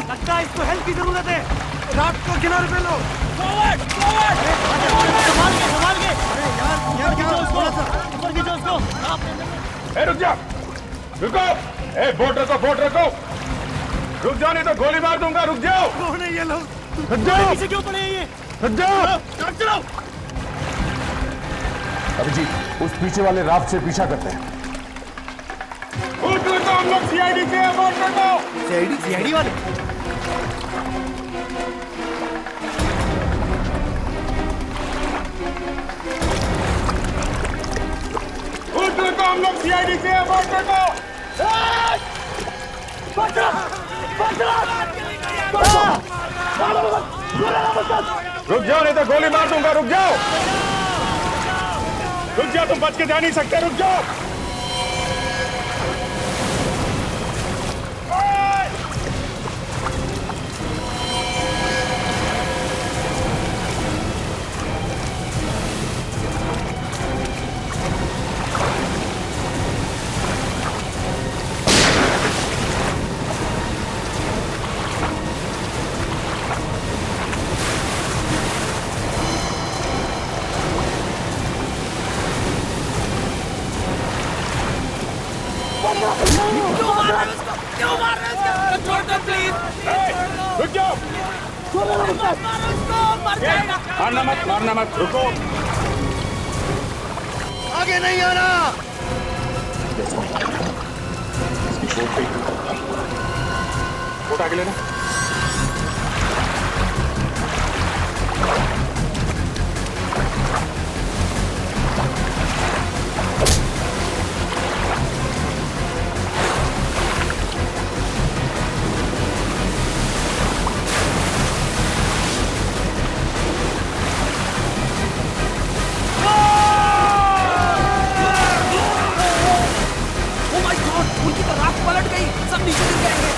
लगता है इसको हेल्प की जरूरत है। रात को किनारे पे लो। Forward forward. संभाल के संभाल के। अरे यार क्या उसको ऊपर खींचो उसको। ए रुक जा, रुको। ए बोट रखो। रुक जाओ नहीं तो गोली मार दूंगा। रुक जाओ। कौन है ये लोग? रुक जाओ। पीछे क्यों पड़े हैं ये? रुक जाओ। चलो। अभिजीत उस पीछे वाले राफ्ट से पीछा करते हैं। हम लोग सीआईडी से बोट रखो। सीआईडी वाले? हम लोग सीआईडी से बोट रखो। रुक जाओ नहीं तो गोली मार दूंगा। रुक जाओ। तुम बच के जा नहीं सकते। रुक जाओ। क्यों मार रहे हो? छोड़ दो प्लीज। रुक जाओ। मारो इसको, मर जाएगा। मारना मत। रुको। आगे नहीं आना। बोट आगे लेना। उनकी तो रात पलट गई। सब नीचे गिर जाएंगे।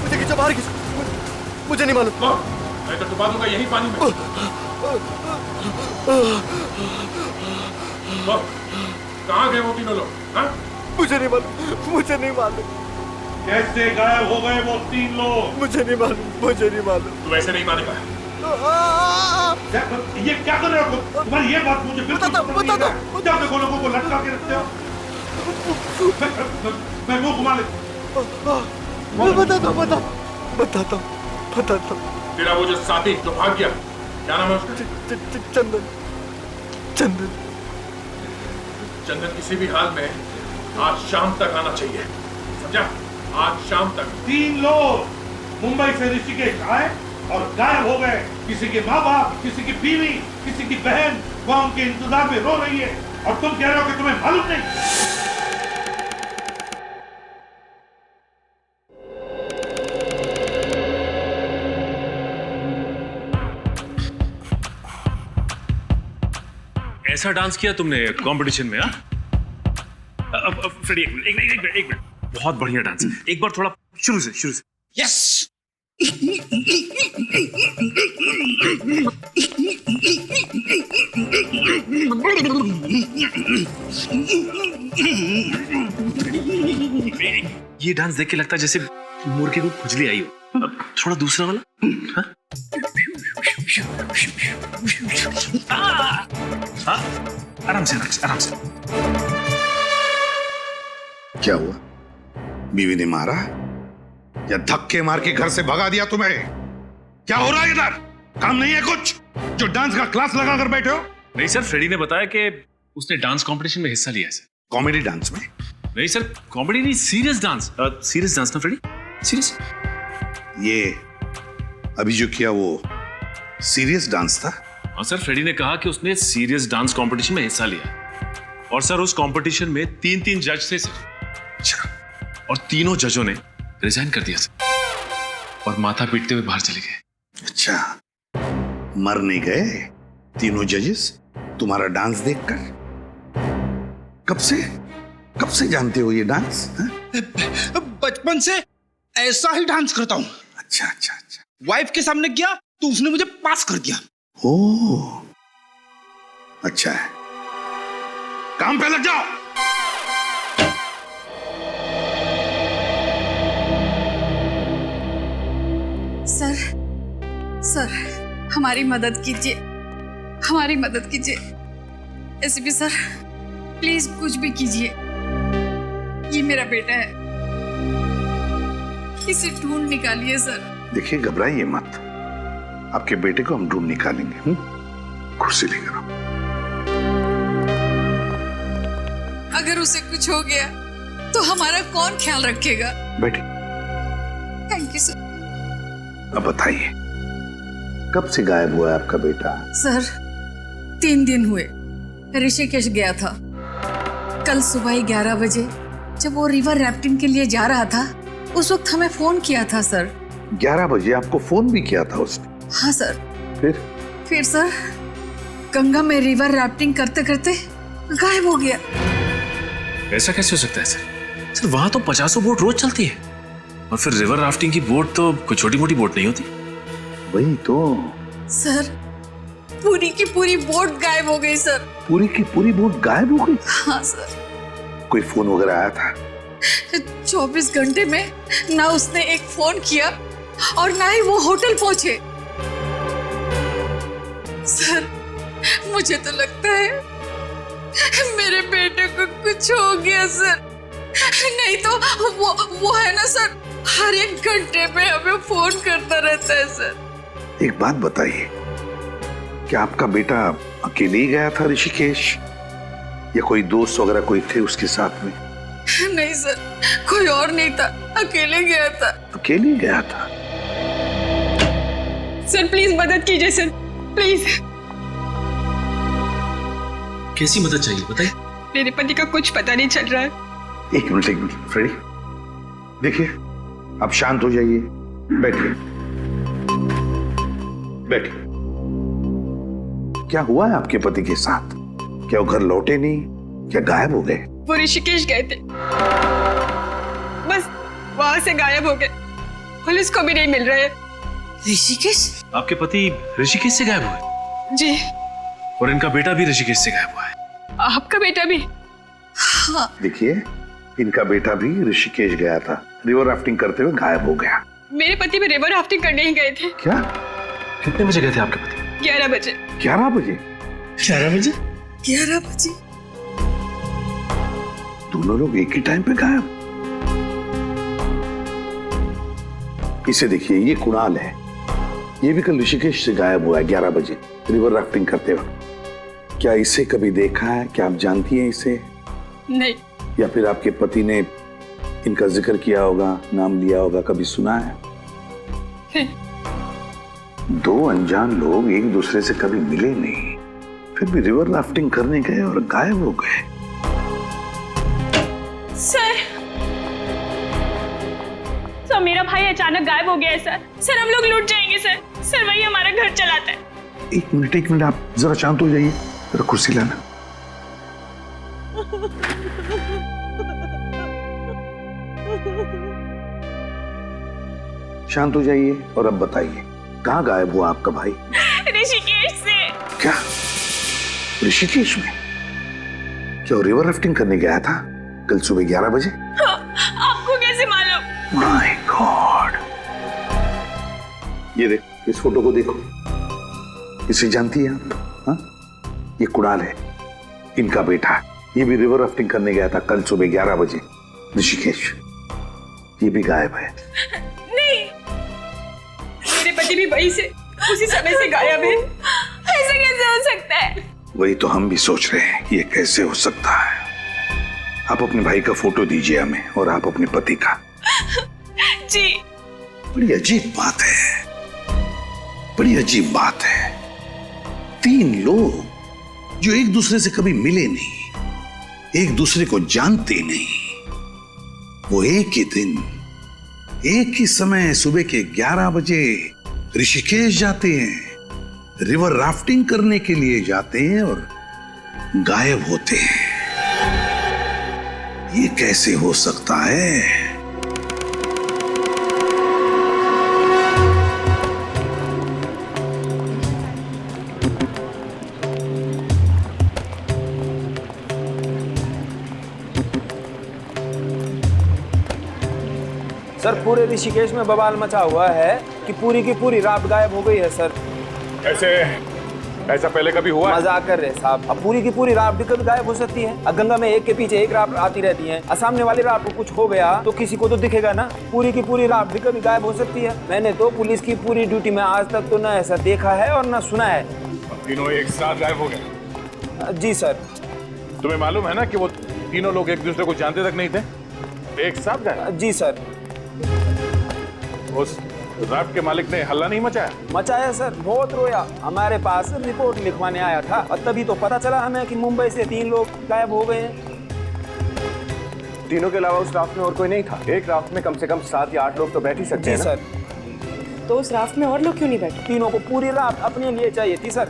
मुझे खींचो, बाहर खींचो। मुझे नहीं मालूम। मैं तो डुबा दूंगा यही पानी में। कहाँ गए वो तीनों लोग? मुझे नहीं मालूम। कैसे गायब हो गए वो 3 लोग? मुझे नहीं मालूम। तू ऐसे नहीं मानेगा। ये क्या कर रहे हो? तुम्हारी ये बात मुझे बिल्कुल पसंद नहीं है। क्या देखो लोगों को लटका के रखते हो? मैं मुंह घुमा लेता बताता हूँ। तेरा वो जो साथी जो भाग गया, क्या नाम है उसका? चंदन किसी भी हाल में आज शाम तक आना चाहिए, समझा? आज शाम तक 3 लोग मुंबई से ऋषिकेश आए और गायब हो गए। किसी के माँ बाप, किसी की बीवी, किसी की बहन वहां उनके इंतजार में रो रही है और तुम कह रहे हो कि तुम्हें मालूम नहीं। ऐसा डांस किया तुमने कंपटीशन में? फ्रेडी एक मिनट बहुत बढ़िया डांस है। एक बार थोड़ा शुरू से। यस। ये डांस देख के लगता है जैसे मुर्गे को खुजली आई हो। अब थोड़ा दूसरा वाला। हाँ? आराम से। क्या हुआ? बीवी ने मारा या धक्के मार के घर से भगा दिया तुम्हें? क्या हो रहा है इधर? काम नहीं है कुछ जो डांस का क्लास लगा कर बैठे हो? नहीं सर, फ्रेडी ने बताया कि उसने डांस कंपटीशन में हिस्सा लिया है सर। कॉमेडी डांस में? नहीं सर, कॉमेडी नहीं, सीरियस डांस। सीरियस डांस ना फ्रेडी, सीरियस। ये अभी जो किया वो सीरियस डांस था? और सर फ्रेडी ने कहा कि उसने सीरियस डांस कंपटीशन में हिस्सा लिया और सर उस कंपटीशन में 3 जज थे सर। अच्छा, और तीनों जजों ने रिजाइन कर दिया सर और माथा पीटते हुए बाहर चले गए। अच्छा, मर नहीं गए तीनों जजेस तुम्हारा डांस देखकर? कब से जानते हो ये डांस? बचपन से ऐसा ही डांस करता हूँ। अच्छा अच्छा अच्छा। वाइफ के सामने किया तो उसने मुझे पास कर दिया। ओह, अच्छा है, काम पे लग जाओ। सर हमारी मदद कीजिए, हमारी मदद कीजिए। एसीपी सर प्लीज कुछ भी कीजिए, ये मेरा बेटा है, इसे ढूंढ निकालिए सर। देखिए, घबराइए मत, आपके बेटे को हम ढूंढ निकालेंगे। कुर्सी लेकर आओ। अगर उसे कुछ हो गया तो हमारा कौन ख्याल रखेगा? बैठिए। Thank you sir. अब बताइए, कब से गायब हुआ है आपका बेटा? सर 3 दिन हुए। ऋषिकेश गया था। कल सुबह 11 बजे जब वो रिवर राफ्टिंग के लिए जा रहा था, उस वक्त हमें फोन किया था सर। 11 बजे आपको फोन भी किया था उसने? हाँ सर। फिर सर गंगा में रिवर राफ्टिंग करते करते गायब हो गया। ऐसा कैसे हो सकता है सर? सर वहां तो 50 बोट रोज चलती है और फिर रिवर राफ्टिंग की बोट तो कोई छोटी मोटी बोट नहीं होती। वही तो सर, पूरी की पूरी बोट गायब हो गई सर। पूरी की पूरी बोट गायब हो गई? हाँ सर। कोई फोन वगैरह आया था? 24 घंटे में ना उसने एक फोन किया और ना ही वो होटल पहुंचे। सर मुझे तो लगता है मेरे बेटे को कुछ हो गया सर। नहीं तो वो है ना सर, हर एक घंटे में हमें फोन करता रहता है सर। एक बात बताइए, क्या आपका बेटा अकेले ही गया था ऋषिकेश या कोई दोस्त वगैरह कोई थे उसके साथ में? नहीं सर, कोई और नहीं था, अकेले गया था। अकेले गया था? सर प्लीज मदद कीजिए सर, प्लीज। कैसी मदद चाहिए बताइए? मेरे पति का कुछ पता नहीं चल रहा है। एक मिनट फ्रेडी, देखिए आप शांत हो जाइए, बैठिए। क्या हुआ है आपके पति के साथ? क्या वो घर लौटे नहीं? क्या गायब हो गए? वो ऋषिकेश गए थे, बस वहां से गायब हो गए। पुलिस को भी नहीं मिल रहे। ऋषिकेश? आपके पति ऋषिकेश से गायब हुए? जी। और इनका बेटा भी ऋषिकेश से गायब हुआ है? आपका बेटा भी? हाँ। देखिए, इनका बेटा भी ऋषिकेश गया था, रिवर राफ्टिंग करते हुए गायब हो गया। मेरे पति भी रिवर राफ्टिंग करने ही गए थे। क्या? कितने बजे गए थे आपके पति? 11 बजे। 11 बजे? 11 बजे? 11 बजे। दोनों लोग एक ही टाइम पे गायब? इसे देखिए, ये कुणाल है, ये भी कल ऋषिकेश से गायब हुआ है 11 बजे रिवर राफ्टिंग करते वक्त। क्या इसे कभी देखा है? क्या आप जानती हैं इसे? नहीं। या फिर आपके पति ने इनका जिक्र किया होगा, नाम लिया होगा, कभी सुना है? नहीं। 2 अनजान लोग एक दूसरे से कभी मिले नहीं, फिर भी रिवर राफ्टिंग करने गए और गायब हो गए। सर मेरा भाई अचानक गायब हो गया है सर। हम लोग लूट जाएंगे सर। वही हमारा घर चलाता है। एक मिनट, आप जरा शांत हो जाइए, जरा कुर्सी लाना। शांत हो जाइए और अब बताइए, कहाँ गायब हुआ आपका भाई? ऋषिकेश से। क्या? ऋषिकेश में? क्या रिवर राफ्टिंग करने गया था कल सुबह 11 बजे? हाँ, आपको कैसे मालूम? My God! ये देख, इस फोटो को देखो, इसे जानती है आप? हाँ? ये कुणाल है, इनका बेटा। ये भी रिवर राफ्टिंग करने गया था कल सुबह 11 बजे ऋषिकेश। ये भी गायब है। नहीं, मेरे पति भी वही से उसी समय से गायब है। ऐसा कैसे हो सकता है? वही तो हम भी सोच रहे हैं, ये कैसे हो सकता है। आप अपने भाई का फोटो दीजिए हमें और आप अपने पति का। जी। बड़ी अजीब बात है, बड़ी अजीब बात है। 3 लोग जो एक दूसरे से कभी मिले नहीं, एक दूसरे को जानते नहीं, वो एक ही दिन, एक ही समय सुबह के 11 बजे ऋषिकेश जाते हैं, रिवर राफ्टिंग करने के लिए जाते हैं और गायब होते हैं। ये कैसे हो सकता है? सर पूरे ऋषिकेश में बवाल मचा हुआ है कि पूरी की पूरी राफ्ट गायब हो गई है सर। ऐसा पहले कभी हुआ? मजाक कर रहे साहब, अब पूरी की पूरी राफ्ट भी कभी गायब हो सकती है। अब गंगा में एक के पीछे एक राफ्ट आती रहती है, और सामने वाली राफ्ट को कुछ हो गया तो किसी को तो दिखेगा ना। पूरी की पूरी राफ्ट भी कभी गायब हो सकती है। मैंने तो पुलिस की पूरी ड्यूटी में आज तक तो न ऐसा देखा है और न सुना है। तीनों एक साथ गायब हो गए? जी सर। तुम्हें मालूम है ना कि वो तीनों लोग एक दूसरे को जानते तक नहीं थे, एक साथ गायब? जी सर। उस राफ्ट के मालिक ने हल्ला नहीं मचाया? मचाया सर, बहुत रोया। हमारे पास रिपोर्ट लिखवाने आया था और तभी तो पता चला हमें कि मुंबई से 3 लोग गायब हो गए हैं। तीनों के अलावा उस राफ्ट में और कोई नहीं था? एक राफ्ट में कम से कम 7 या 8 लोग तो बैठ ही सकते हैं ना? सर। तो उस राफ्ट में और लोग क्यों नहीं बैठे? तीनों को पूरी राफ्ट अपने लिए चाहिए थी सर।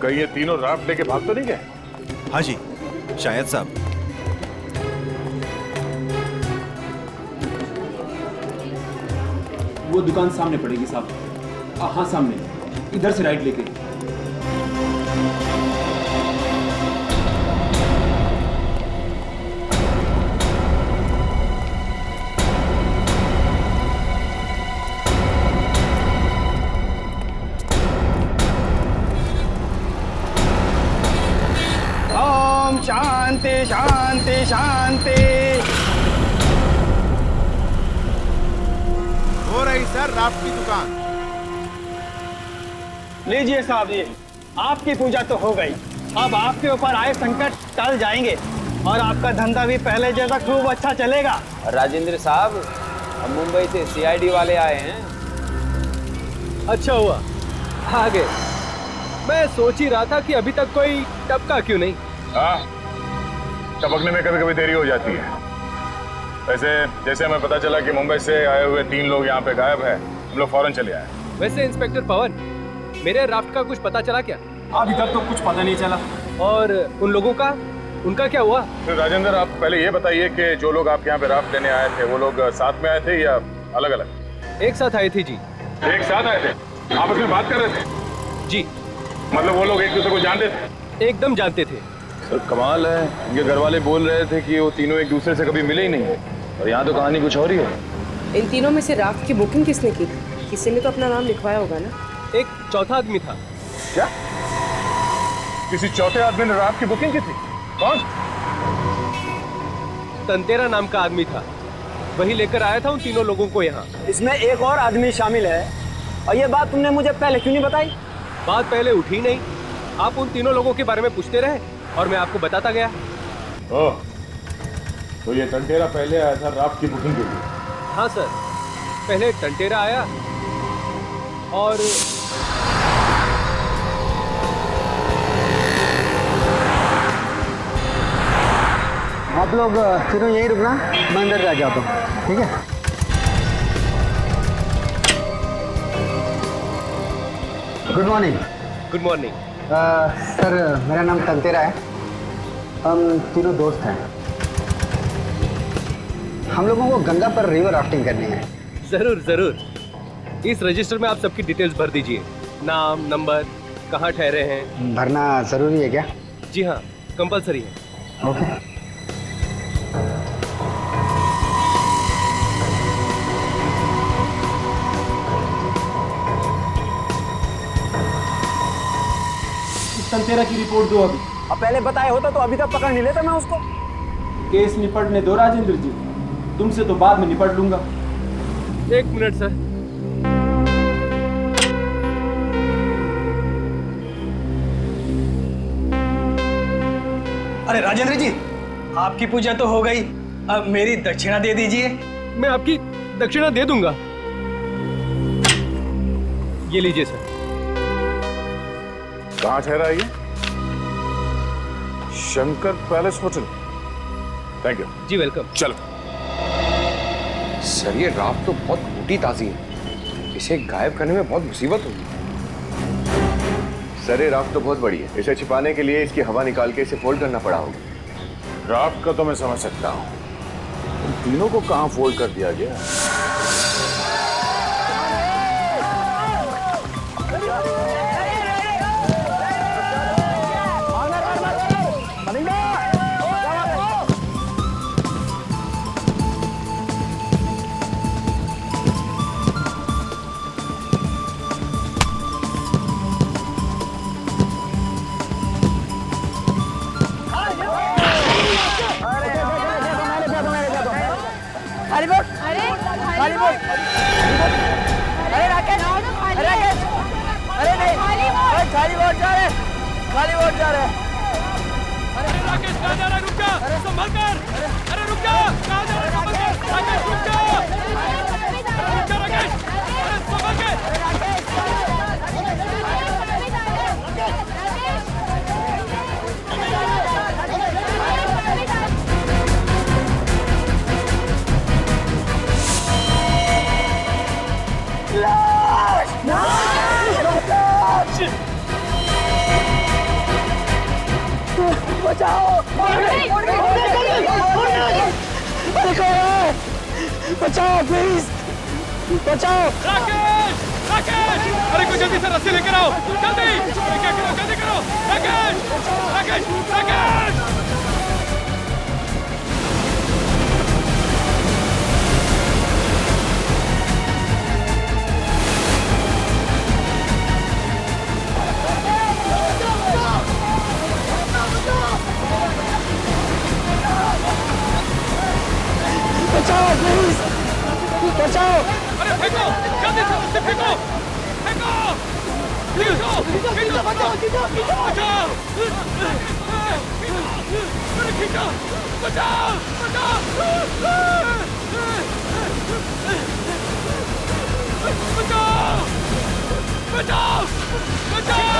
कहीं ये तीनों राफ्ट लेके भाग तो नहीं गए? हाँ जी, शायद साहब। वो दुकान सामने पड़ेगी साहब। हाँ सामने, इधर से राइट लेके। ओम शांति शांति शांति। हो रही सर राफ्ट की दुकान। लीजिए साहब, ये आपकी पूजा तो हो गई। अब आपके ऊपर आए संकट टल जाएंगे और आपका धंधा भी पहले जैसा खूब अच्छा चलेगा। राजेंद्र साहब, हम मुंबई से CID वाले आए हैं। अच्छा हुआ आ गए। मैं सोच ही रहा था कि अभी तक कोई टपका क्यों नहीं। हाँ, टपकने में कभी कभी देरी हो जाती है। वैसे जैसे हमें पता चला कि मुंबई से आए हुए 3 लोग यहाँ पे गायब है, हम लोग फौरन चले आए। वैसे इंस्पेक्टर पवन, मेरे राफ्ट का कुछ पता चला क्या? अभी तक तो कुछ पता नहीं चला। और उन लोगों का, उनका क्या हुआ? तो राजेंद्र, आप पहले ये बताइए कि जो लोग आपके यहाँ पे राफ्ट लेने आए थे, वो लोग साथ में आए थे या अलग अलग? एक साथ आए थे जी। एक साथ आए थे? आपस में बात कर रहे थे? जी। मतलब वो लोग एक दूसरे को जानते थे? एकदम जानते थे। सर कमाल है, इनके घर वाले बोल रहे थे कि वो तीनों एक दूसरे से कभी मिले ही नहीं, और यहाँ तो कहानी कुछ और ही है। इन तीनों में से राफ्ट की बुकिंग किसने की? किसी ने तो अपना नाम लिखवाया होगा ना? एक चौथा आदमी था। क्या? किसी चौथे आदमी ने राफ्ट की बुकिंग की थी? कौन? तंतेरा नाम का आदमी था, वही लेकर आया था उन तीनों लोगों को यहाँ। इसमें एक और आदमी शामिल है, और ये बात तुमने मुझे पहले क्यों नहीं बताई? बात पहले उठी नहीं, आप उन तीनों लोगों के बारे में पूछते रहे और मैं आपको बताता गया। ओह, तो ये टंटेरा पहले आया था राफ्ट की बुकिंग के लिए? हाँ सर, पहले टंटेरा आया और आप लोग तीनों यहीं रुकना, मैं अंदर जा जाता हूँ, ठीक है? Good morning. Good morning. Sir मेरा नाम तंतेरा है, हम तीनों दोस्त हैं। हम लोगों को गंगा पर रिवर राफ्टिंग करनी है। जरूर जरूर, इस रजिस्टर में आप सबकी डिटेल्स भर दीजिए, नाम, नंबर, कहाँ ठहरे हैं। भरना जरूरी है क्या? जी हाँ, कंपलसरी है। ओके। तंतेरा की रिपोर्ट दो अभी। अब पहले बताया होता तो अभी तक पकड़ नहीं लेता मैं उसको। केस निपटने दो राजेंद्र जी, तुमसे तो बाद में निपट लूंगा। 1 मिनट सर। अरे राजेंद्र जी, आपकी पूजा तो हो गई, अब मेरी दक्षिणा दे दीजिए। मैं आपकी दक्षिणा दे दूंगा। ये लीजिए सर। कहाँ ठहरा है ये? Shankar palace hotel. Thank you. जी वेलकम। चलो। सर ये राफ्ट तो बहुत मोटी ताजी है, इसे गायब करने में बहुत मुसीबत होगी। सर ये राफ्ट तो बहुत बड़ी है, इसे छिपाने के लिए इसकी हवा निकाल के इसे फोल्ड करना पड़ा होगा। राफ्ट का तो मैं समझ सकता हूँ, उन तीनों को कहाँ फोल्ड कर दिया गया? बचाओ प्लीज, बचाओ। राकेश, राकेश, अरे कोई जल्दी से रस्सी लेकर आओ, जल्दी। अरे क्या करो, जल्दी करो। राकेश, राकेश, राकेश। बचाओ प्लीज, बचाओ। अरे फेंको, जल्दी से रस्सी फेंको, फेंको, खींचो, खींचो, बचाओ, बचाओ, अरे खींचो, बचाओ, बचाओ, बचाओ, बचाओ,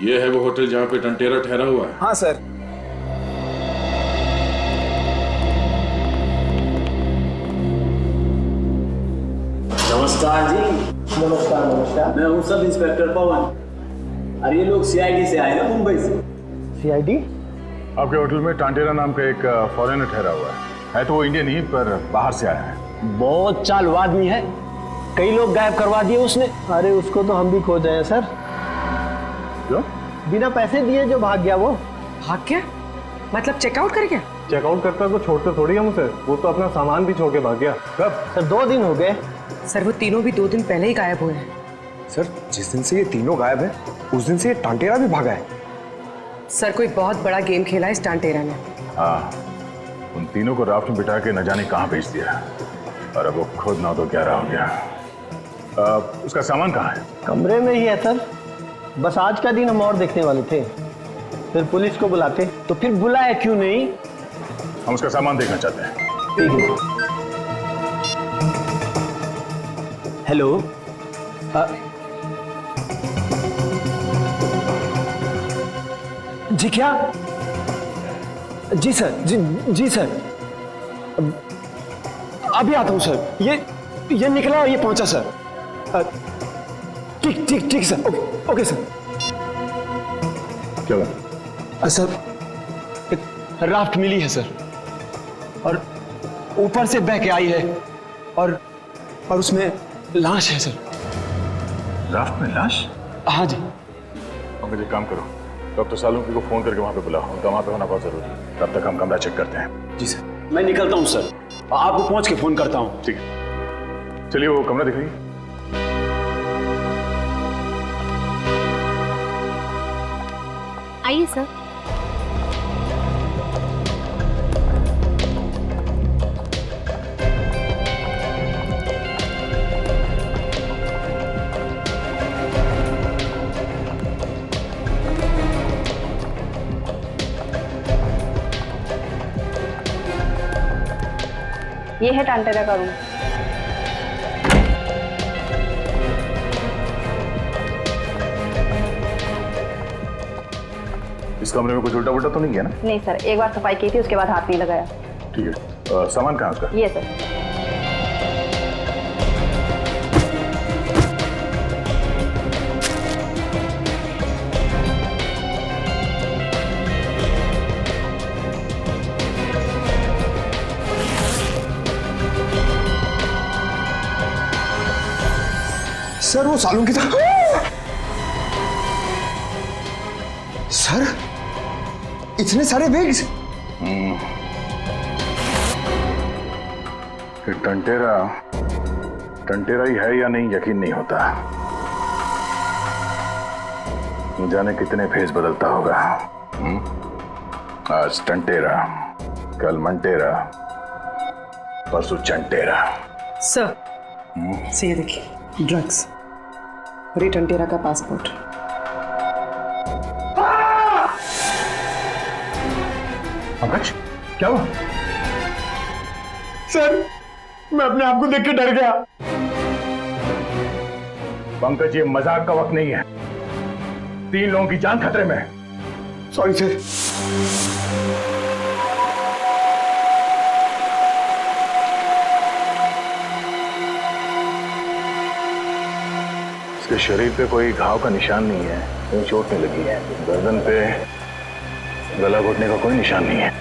ये है वो होटल जहाँ पे टंटेरा ठहरा हुआ है? हाँ सर। नमस्कार जी। नमस्कार नमस्कार। मैं हूँ सब इंस्पेक्टर पवन। अरे ये लोग सीआईडी से आए हैं, मुंबई से। सीआईडी? आपके होटल में टांटेरा नाम का एक फॉरेनर ठहरा हुआ है तो वो इंडियन ही पर बाहर से आया है। बहुत चालू आदमी है, कई लोग गायब करवा दिए उसने। अरे उसको तो हम भी खोज रहे हैं सर। क्यों? बिना पैसे दिए जो भाग गया। वो भाग गया मतलब चेकआउट कर गया? चेकआउट करता तो छोड़ते थोड़ी हम उसे, वो तो अपना सामान भी छोड़ के भाग गया। कब? सर 2 दिन हो गए। सर वो तीनों भी 2 दिन पहले ही गायब हुए हैं। सर जिस दिन से ये तीनों गायब है उस दिन से ये टांटेरा भी भागा है। सर कोई बहुत बड़ा गेम खेला है इस टांटेरा ने। हाँ, उन तीनों को राफ्ट में बिठा के न जाने कहाँ भेज दिया और अब वो खुद ना तो क्या रहा हो गया। उसका सामान कहाँ है? कमरे में ही है सर, बस आज का दिन हम और देखने वाले थे, फिर पुलिस को बुलाते। तो फिर बुलाया क्यों नहीं? हम उसका सामान देखना चाहते हैं। ठीक है। हेलो, जी क्या? जी सर, जी सर, अभी आता हूँ सर। ये निकला और ये पहुंचा सर। ठीक सर। Okay sir. क्या बात? सर एक राफ्ट मिली है सर, और ऊपर से बह के आई है और उसमें लाश है सर। राफ्ट में लाश? हाँ जी। पंकज एक काम करो, डॉक्टर सालुंकी को फोन करके वहां पे बुलाओ, उनका वहां पे होना बहुत जरूरी है। तब तक हम कमरा चेक करते हैं। जी सर। मैं निकलता हूँ सर, आपको पहुंच के फोन करता हूँ। ठीक है, चलिए वो कमरा दिखाइए। आइए सर। ये है टांटेरा का रूम। इस कमरे में कुछ उल्टा पुल्टा तो नहीं किया ना? नहीं सर, एक बार सफाई की थी, उसके बाद हाथ नहीं लगाया। ठीक है, सामान कहाँ उसका? ये सर। सर वो सालुंकी था। सर इतने सारे बैग्स। कि टंटेरा ही है या नहीं यकीन नहीं होता। न जाने कितने फेस बदलता होगा। आज टंटेरा, कल मंटेरा, परसों चंटेरा। सर ये देखिए ड्रग्स और ये टंटेरा का पासपोर्ट। पंकज क्या हुआ? सर मैं अपने आप को देख के डर गया। पंकज ये मजाक का वक्त नहीं है, 3 लोगों की जान खतरे में है। Sorry sir. इसके शरीर पे कोई घाव का निशान नहीं है, कहीं चोट नहीं लगी है, गर्दन पे गला घोटने का कोई निशान नहीं है।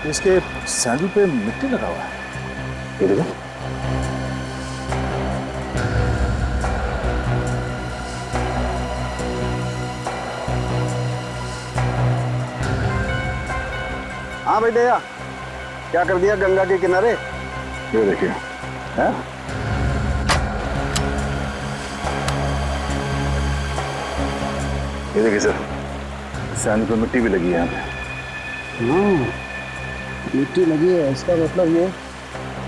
इसके सैंडल पे मिट्टी लगा हुआ है। ये देखो। हाँ भाई दया, क्या कर दिया गंगा के किनारे? ये देखिए। है? ये देखिए सर, सैंडल पे मिट्टी भी लगी है यहाँ पे। मिट्टी लगी है, इसका मतलब ये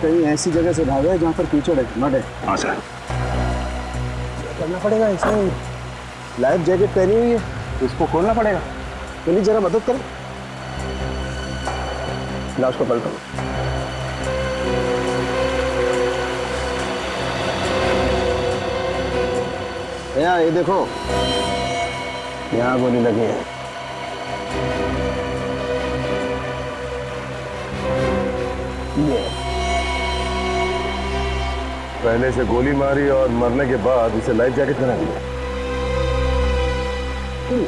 कहीं ऐसी जगह से भागा है जहाँ पर कीचड़ है, मड है। हाँ सर। करना पड़ेगा, इसमें लाइफ जैकेट पहनी हुई है, तो इसको खोलना पड़ेगा। चलिए जरा मदद करो, लाश को पलटो। यहाँ ये देखो, यहाँ गोली लगी है। पहले से गोली मारी और मरने के बाद इसे लाइफ जैकेट पहना दिया।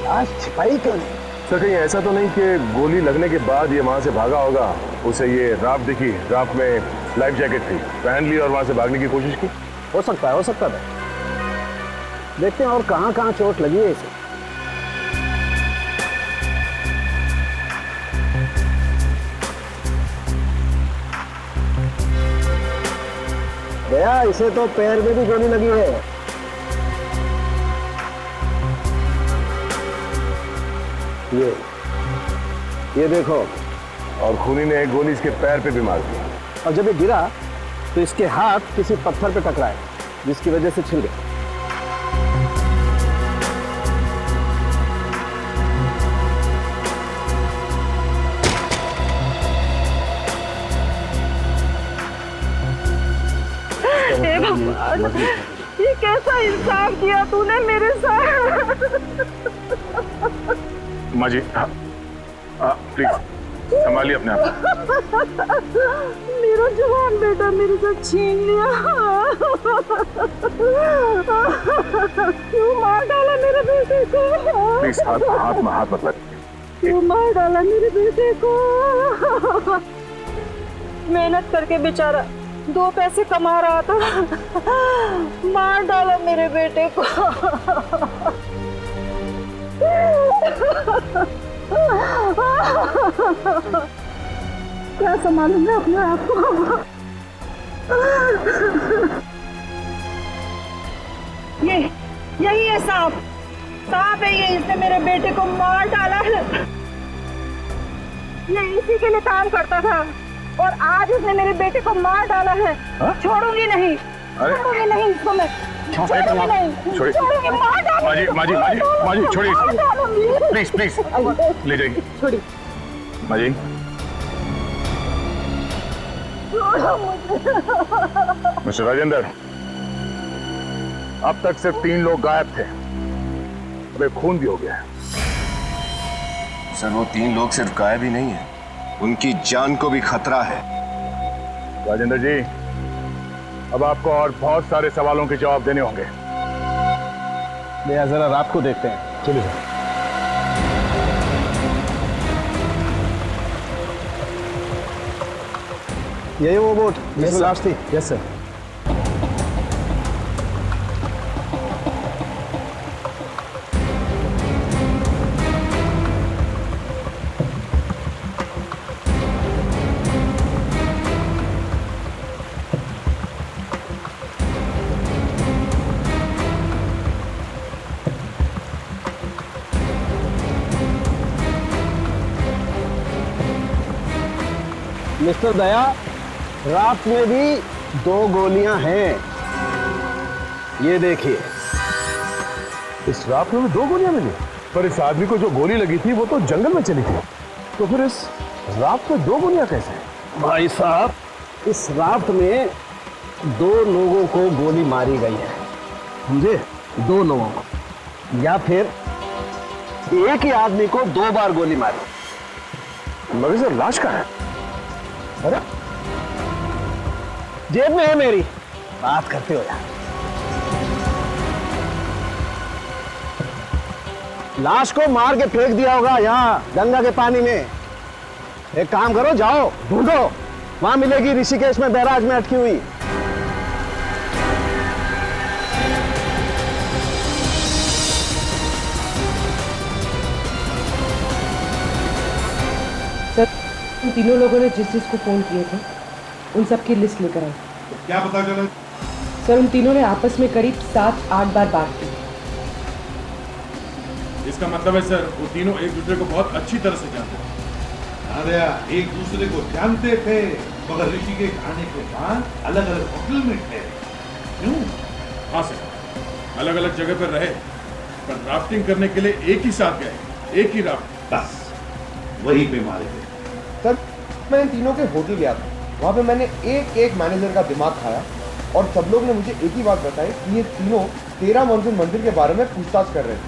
लाश छिपाई क्यों नहीं? सर कहीं ऐसा तो नहीं कि गोली लगने के बाद ये वहां से भागा होगा, उसे ये राफ्ट दिखी, राफ्ट में लाइफ जैकेट थी, पहन ली और वहां से भागने की कोशिश की? हो सकता है, हो सकता है। देखते हैं और कहाँ कहाँ चोट लगी है इसे। भैया इसे तो पैर में भी गोली लगी है। ये देखो, और खूनी ने एक गोली इसके पैर पे भी मार दी। और जब ये गिरा तो इसके हाथ किसी पत्थर पे टकराए, जिसकी वजह से छिल गए। ये कैसा इंसाफ किया तूने मेरे साथ? माँ जी प्लीज संभालिए अपने आप। मेरा जवान बेटा मेरे से छीन लिया। क्यों मार डाला मेरे बेटे को? प्लीज हाथ मत लगाइए, क्यों मार डाला मेरे बेटे को? मेहनत करके बेचारा 2 पैसे कमा रहा था, मार डाला मेरे बेटे को। क्या संभालूंगा अपने आप को? यही है सांप है ये, इसने मेरे बेटे को मार डाला है। ये इसी के लिए काम करता था और आज इसने मेरे बेटे को मार डाला है। छोड़ूंगी नहीं, छोड़ूंगी नहीं इसको मैं, छोड़ूंगी नहीं, छोड़ूंगी, मार डालूंगी। माजी छोड़िए, प्लीज ले जाइए। छोड़िए माजी। मिस्टर राजेंद्र, अब तक सिर्फ 3 लोग गायब थे, अब एक खून भी हो गया है। सर वो 3 लोग सिर्फ गायब ही नहीं है, उनकी जान को भी खतरा है। राजेंद्र जी, अब आपको और बहुत सारे सवालों के जवाब देने होंगे। जरा रात को देखते हैं। चलिए सर। यही वो बोट जिसमें लाश थी? Yes sir. मिस्टर दया, राफ्ट में भी 2 गोलियां हैं, ये देखिए। इस राफ्ट में 2 गोलियां मिली, पर इस आदमी को जो गोली लगी थी वो तो जंगल में चली थी, तो फिर इस राफ्ट में 2 गोलियां कैसे? भाई साहब, इस राफ्ट में 2 लोगों को गोली मारी गई है, समझे? 2 लोगों को, या फिर एक ही आदमी को 2 बार गोली मारी। मगर सर लाश कहाँ है? अरे जेब में है मेरी, बात करते हो यार। लाश को मार के फेंक दिया होगा यहाँ गंगा के पानी में। एक काम करो, जाओ ढूंढो, वहां मिलेगी ऋषिकेश में बैराज में अटकी हुई। सर, उन 3 लोगों ने जिस को फोन किए थे उन सब की लिस्ट लेकर आए। क्या पता चला? सर, उन तीनों ने आपस में करीब 7-8 बार बात की। इसका मतलब है सर, वो तीनों एक दूसरे को बहुत अच्छी तरह से जानते थे। अरे एक दूसरे को जानते थे, मगर ऋषिकेश आने के बाद अलग अलग होटल में थे। क्यों? हाँ सर, अलग अलग जगह पर रहे, पर राफ्टिंग करने के लिए एक ही साथ गए, एक ही राफ्ट, बस वहीं पे मारे गए। सर, मैं इन तीनों के होटल गया था, वहाँ पे मैंने एक मैनेजर का दिमाग खाया और सब लोग ने मुझे एक ही बात बताई कि ये तीनों 13 मंजिल मंदिर के बारे में पूछताछ कर रहे थे।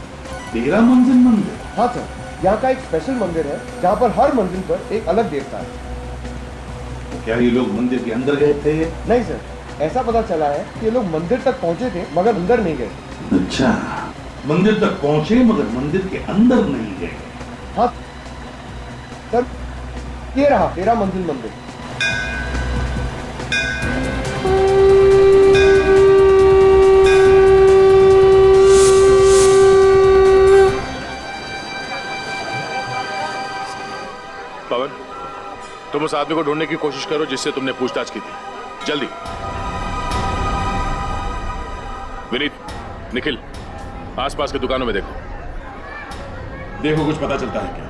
13 मंजिल मंदिर? हाँ सर, यहाँ का एक स्पेशल मंदिर है जहाँ पर हर मंजिल पर एक अलग देवता है। तो क्या ये लोग मंदिर के अंदर गए थे? नहीं सर, ऐसा पता चला है कि ये लोग मंदिर तक पहुँचे थे मगर अंदर नहीं गए। अच्छा, मंदिर तक पहुँचे मगर मंदिर के अंदर नहीं गए। हाँ सर, ये रहा 13 मंजिल मंदिर। पवन, तुम उस आदमी को ढूंढने की कोशिश करो जिससे तुमने पूछताछ की थी, जल्दी। विनीत, निखिल, आसपास की दुकानों में देखो कुछ पता चलता है क्या?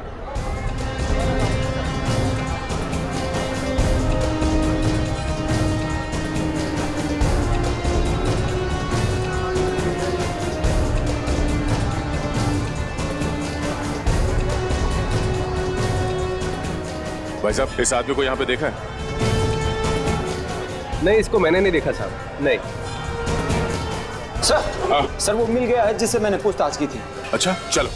भाई साहब, इस आदमी को यहाँ पे देखा है? नहीं, इसको मैंने नहीं देखा साहब, नहीं। सर वो मिल गया है जिससे मैंने पूछताछ की थी। अच्छा, चलो।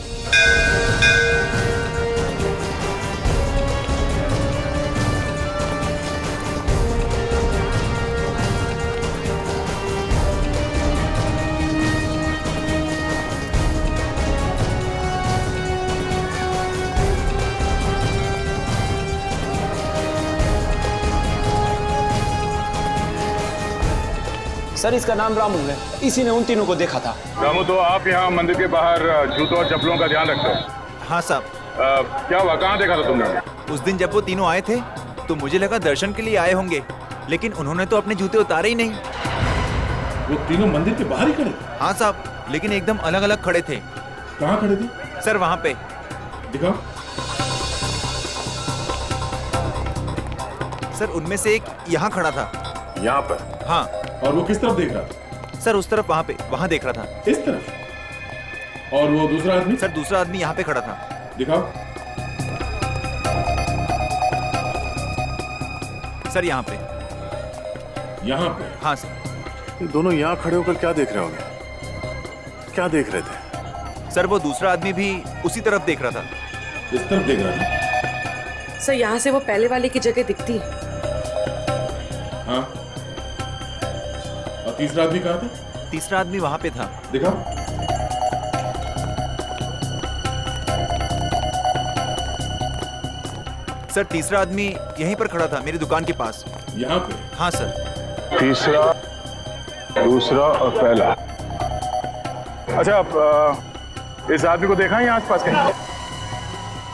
सर इसका नाम रामू है, इसी ने उन तीनों को देखा था। रामू, तो आप यहाँ मंदिर के बाहर जूतों और चप्पलों का ध्यान रखते हो? हाँ साहब। क्या हुआ, कहाँ देखा था तुमने? उस दिन जब वो तीनों आए थे तो मुझे लगा दर्शन के लिए आए होंगे, लेकिन उन्होंने तो अपने जूते उतारे ही नहीं। वो तीनों मंदिर के बाहर ही खड़े थे? हाँ साहब, लेकिन एकदम अलग अलग खड़े थे। कहाँ खड़े थे? सर वहाँ पे। दिखाओ। सर उनमें से एक यहाँ खड़ा था। यहाँ पर? हाँ। और वो किस तरफ देख रहा था? सर उस तरफ, वहाँ पे, वहाँ देख रहा था। इस तरफ? और वो दूसरा आदमी? सर दूसरा आदमी यहाँ पे खड़ा था। दिखाओ। सर यहाँ पे। यहाँ पे? हाँ सर। ये दोनों यहाँ खड़े होकर क्या देख रहे होंगे? क्या देख रहे थे? सर वो दूसरा आदमी भी उसी तरफ देख रहा था। इस तरफ देख रहा था? सर यहाँ से वो पहले वाले की जगह दिखती है। हाँ। और तीसरा आदमी कहाँ था? तीसरा आदमी वहाँ पे था। दिखाओ। सर तीसरा आदमी यहीं पर खड़ा था, मेरी दुकान के पास। यहाँ पे? हाँ सर। तीसरा, दूसरा और पहला। अच्छा, आप इस आदमी को देखा है आसपास कहीं?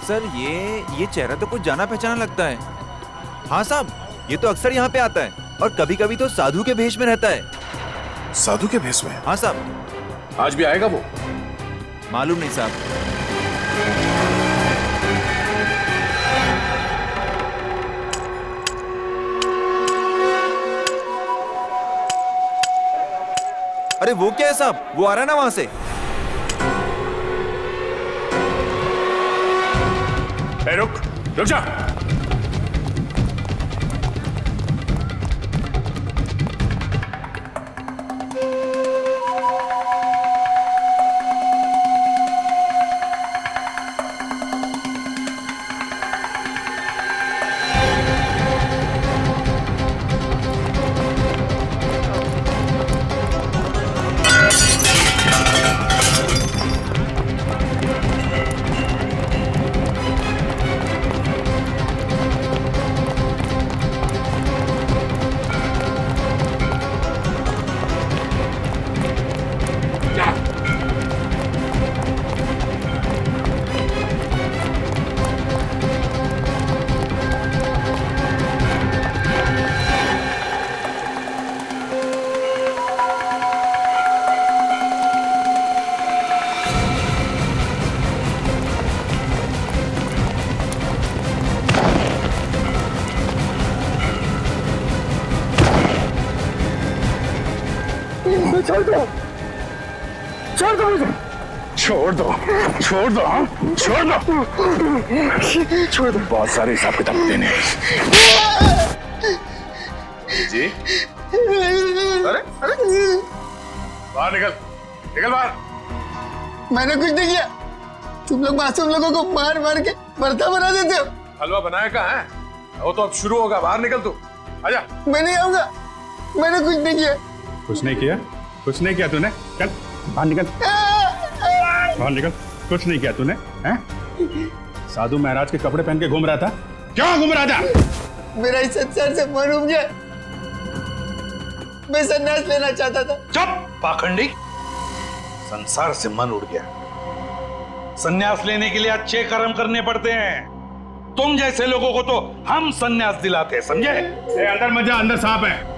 सर ये चेहरा तो कुछ जाना पहचाना लगता है। हाँ साहब, ये तो अक्सर यहाँ पे आता है और कभी कभी तो साधु के भेष में रहता है। साधु के भेष में? हाँ साहब। आज भी आएगा वो? मालूम नहीं साहब। अरे वो क्या है साहब, वो आ रहा है ना वहां से। रुक जा। छोड़ दो, छोड़ दो मुझे, छोड़ दो, छोड़ दो, हाँ? छोड़ दो, छोड़ दो। बहुत सारे हिसाब किताब देने जी। अरे बाहर निकल, निकल बाहर। मैंने कुछ नहीं किया, तुम लोग मासूम लोगों को मार मार के भरता बना देते हो। हलवा बनाया कहाँ है? वो तो अब शुरू होगा, बाहर निकल तू, आजा। मैं नहीं आऊंगा, मैंने कुछ नहीं किया। कुछ नहीं किया? कुछ नहीं किया तूने? चल बाहर निकल, बाहर निकल। कुछ नहीं किया तूने, हैं? साधु महाराज के कपड़े पहन के घूम रहा था, क्यों घूम रहा था? मेरा इस संसार से मन उब गया, मैं संन्यास लेना चाहता था। चुप पाखंडी, संसार से मन उड़ गया। संन्यास लेने के लिए अच्छे कर्म करने पड़ते हैं। तुम जैसे लोगों को तो हम संन्यास दिलाते, समझे? अंदर मत जा, अंदर सांप है।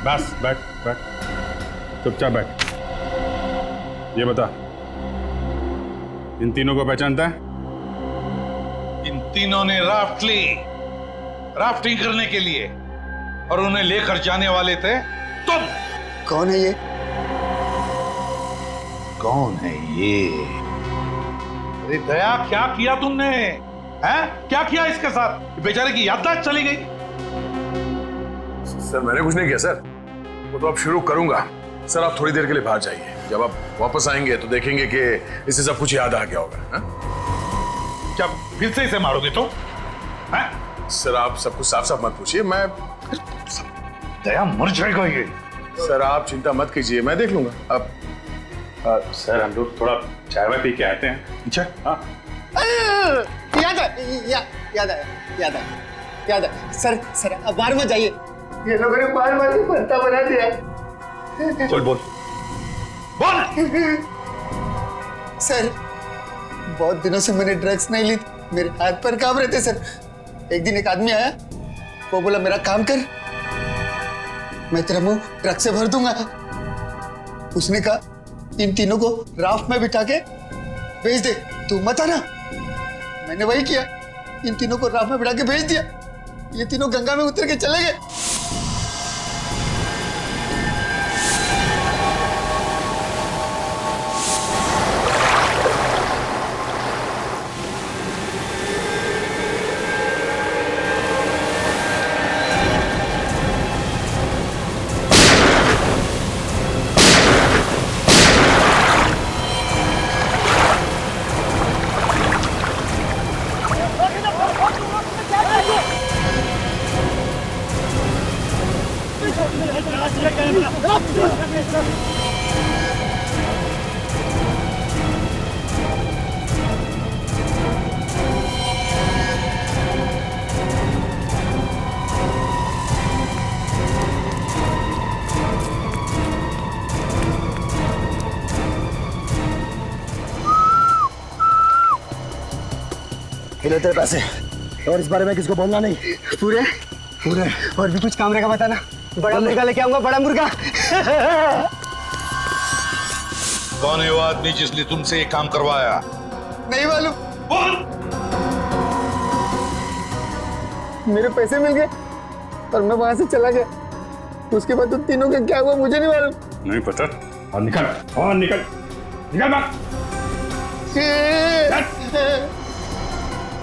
बस बैठ बैठ, चुपचाप बैठ। ये बता, इन तीनों को पहचानता है? इन तीनों ने राफ्ट ली, राफ्टिंग करने के लिए, और उन्हें लेकर जाने वाले थे तुम। कौन है ये? कौन है ये? अरे दया, क्या किया तुमने? हैं? क्या किया इसके साथ? बेचारे की याददाश्त चली गई। सर मैंने कुछ नहीं किया सर, वो तो अब शुरू करूंगा। सर आप थोड़ी देर के लिए बाहर जाइए, जब आप वापस आएंगे तो देखेंगे कि इसे सब कुछ याद आ गया होगा। हा? क्या फिर से इसे मारोगे तो? हैं? सर आप सब कुछ साफ साफ मत पूछिए, मैं दया मर जाएगा ये। सर आप चिंता मत कीजिए, मैं देख लूंगा। अब सर हम लोग थोड़ा चाय वाय पी के आते हैं। अच्छा हाँ, याद आया, याद आया। याद है सर। सर अब बाहर मत जाइए, ये लोगों ने बार बार भरता बना दिया। बोल बोल बोल। सर बहुत दिनों से मैंने ड्रग्स नहीं ली, मेरे हाथ पर कांप रहे थे सर। एक दिन एक आदमी आया, वो बोला मेरा काम कर, मैं तेरा मुंह ट्रक से भर दूंगा। उसने कहा इन तीनों को राफ्ट में बिठा के भेज दे, तू मत आना। मैंने वही किया, इन तीनों को राफ्ट में बिठा के भेज दिया। ये तीनों गंगा में उतर के चले गए। ले तेरे पैसे, और इस बारे में किसको बोलना नहीं। पूरे पूरे। और भी कुछ काम रहेगा बताना। बड़ा मुर्गा लेके आऊंगा, बड़ा मुर्गा। कौन है वो आदमी जिसने तुमसे ये काम करवाया? नहीं मालूम। बोल। मेरे पैसे मिल गए और मैं वहां से चला गया। उसके बाद तुम तीनों का क्या हुआ मुझे नहीं मालूम। नहीं पता। और निकल, और निकल, निकल बात।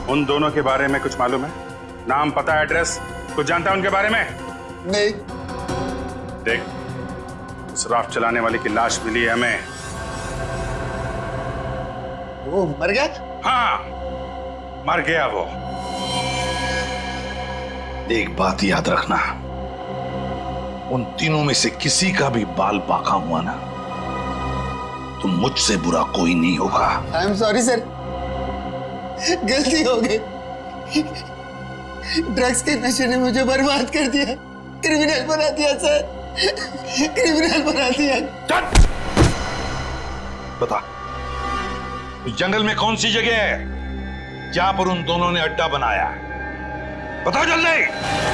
उन दोनों के बारे में कुछ मालूम है? नाम, पता, एड्रेस कुछ जानता है उनके बारे में? नहीं। देख, उस राफ्ट चलाने वाले की लाश मिली है हमें। वो मर गया? हाँ, मर गया वो। एक बात याद रखना, उन तीनों में से किसी का भी बाल बाका हुआ ना, तो मुझसे बुरा कोई नहीं होगा। आई एम सॉरी सर, गलती हो गई। ड्रग्स के नशे ने मुझे बर्बाद कर दिया, क्रिमिनल बना दिया सर, क्रिमिनल बना दिया। बता, इस जंगल में कौन सी जगह है जहां पर उन दोनों ने अड्डा बनाया? बताओ जल्दी।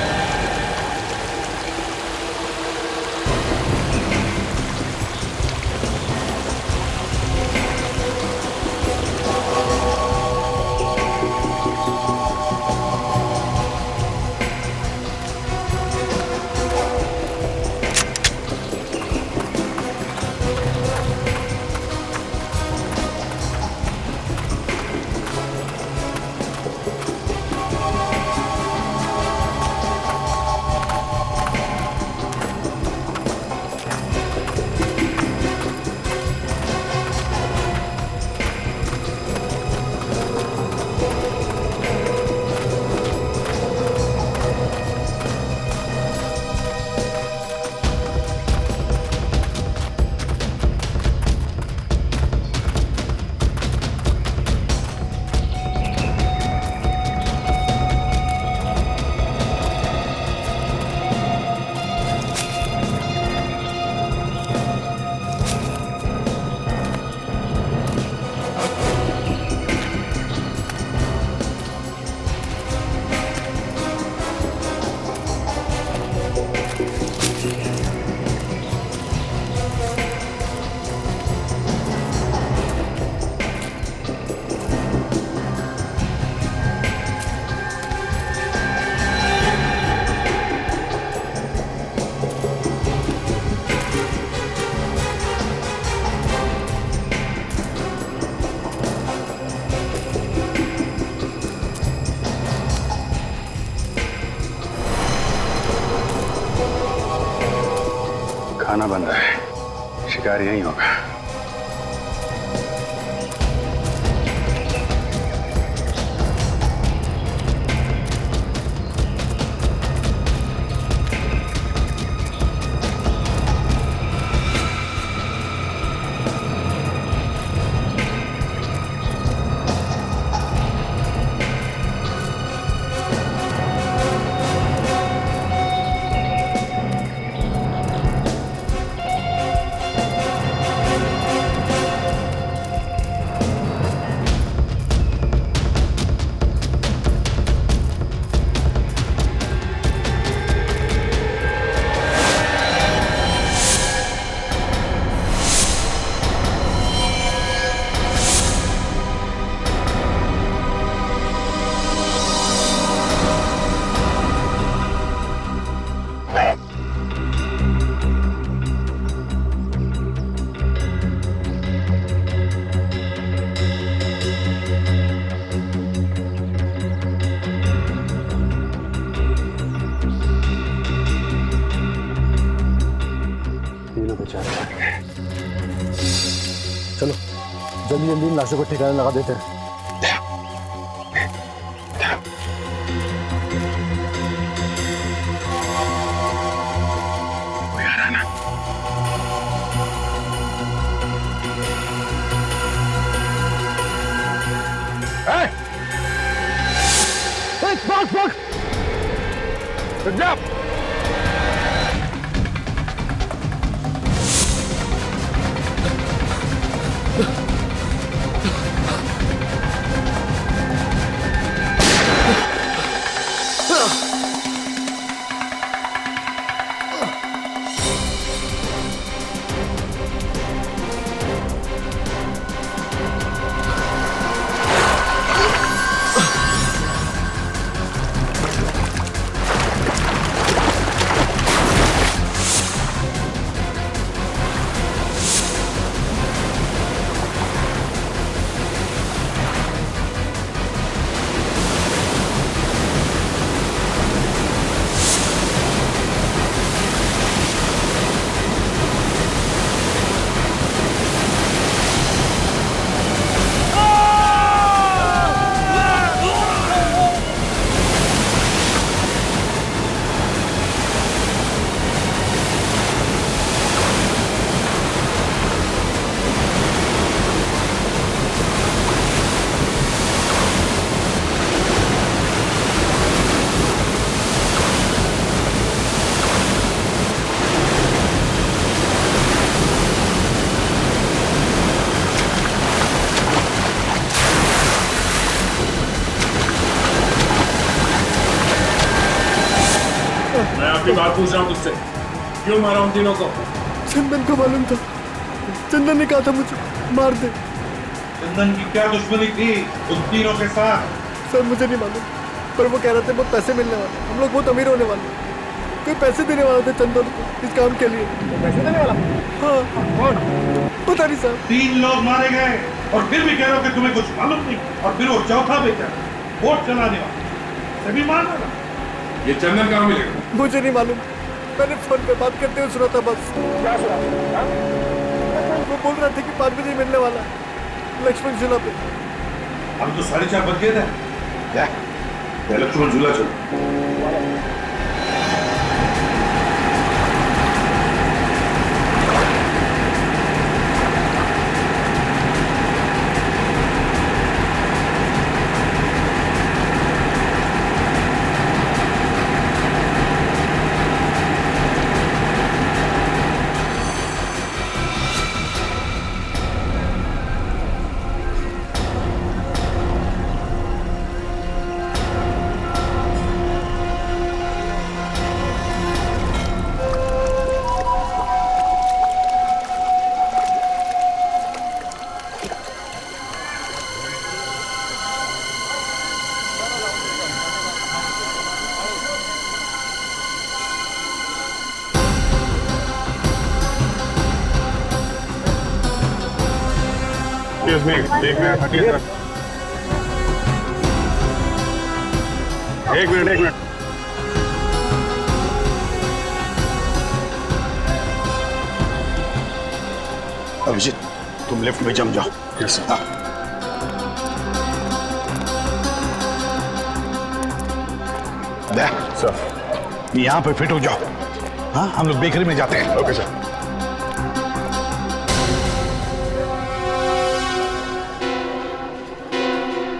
खाना बन रहा है, शिकार यही होगा। जल्दी इन लाशों को ठिकाने लगा देते हैं। बात पूछ रहा हूँ तुझसे, क्यों मारा उन तीनों को? चंदन को मालूम था, चंदन ने कहा था मुझे मार दे। चंदन की क्या दुश्मनी थी उन तीनों के साथ? सर मुझे नहीं मालूम, पर वो कह रहे थे बहुत पैसे मिलने वाले, हम लोग बहुत अमीर होने वाले। कोई पैसे देने वाला था चंदन को इस काम के लिए। पैसे देने वाला? हाँ। कौन? पता नहीं सर। 3 लोग मारे गए और फिर भी कह रहे हो कि तुम्हें कुछ मालूम नहीं। और फिर वो चौथा बेटा वोट चलाने वाला, सभी मान रहा। ये चंदन कहाँ मिलेगा? मुझे नहीं मालूम, मैंने फोन पे बात करते हुए सुना था बस। क्या सुना? वो बोल रहे थे कि 5 बजे मिलने वाला है लक्ष्मण झूला पे। अब तो 4:30 बज गए थे। लक्ष्मण झूला चलो। एक मिनट अभिजीत, तुम लिफ्ट में जम जाओ। Yes sir. सर यहाँ पे फिट हो जाओ। हाँ, हम लोग बेकरी में जाते हैं। Okay sir.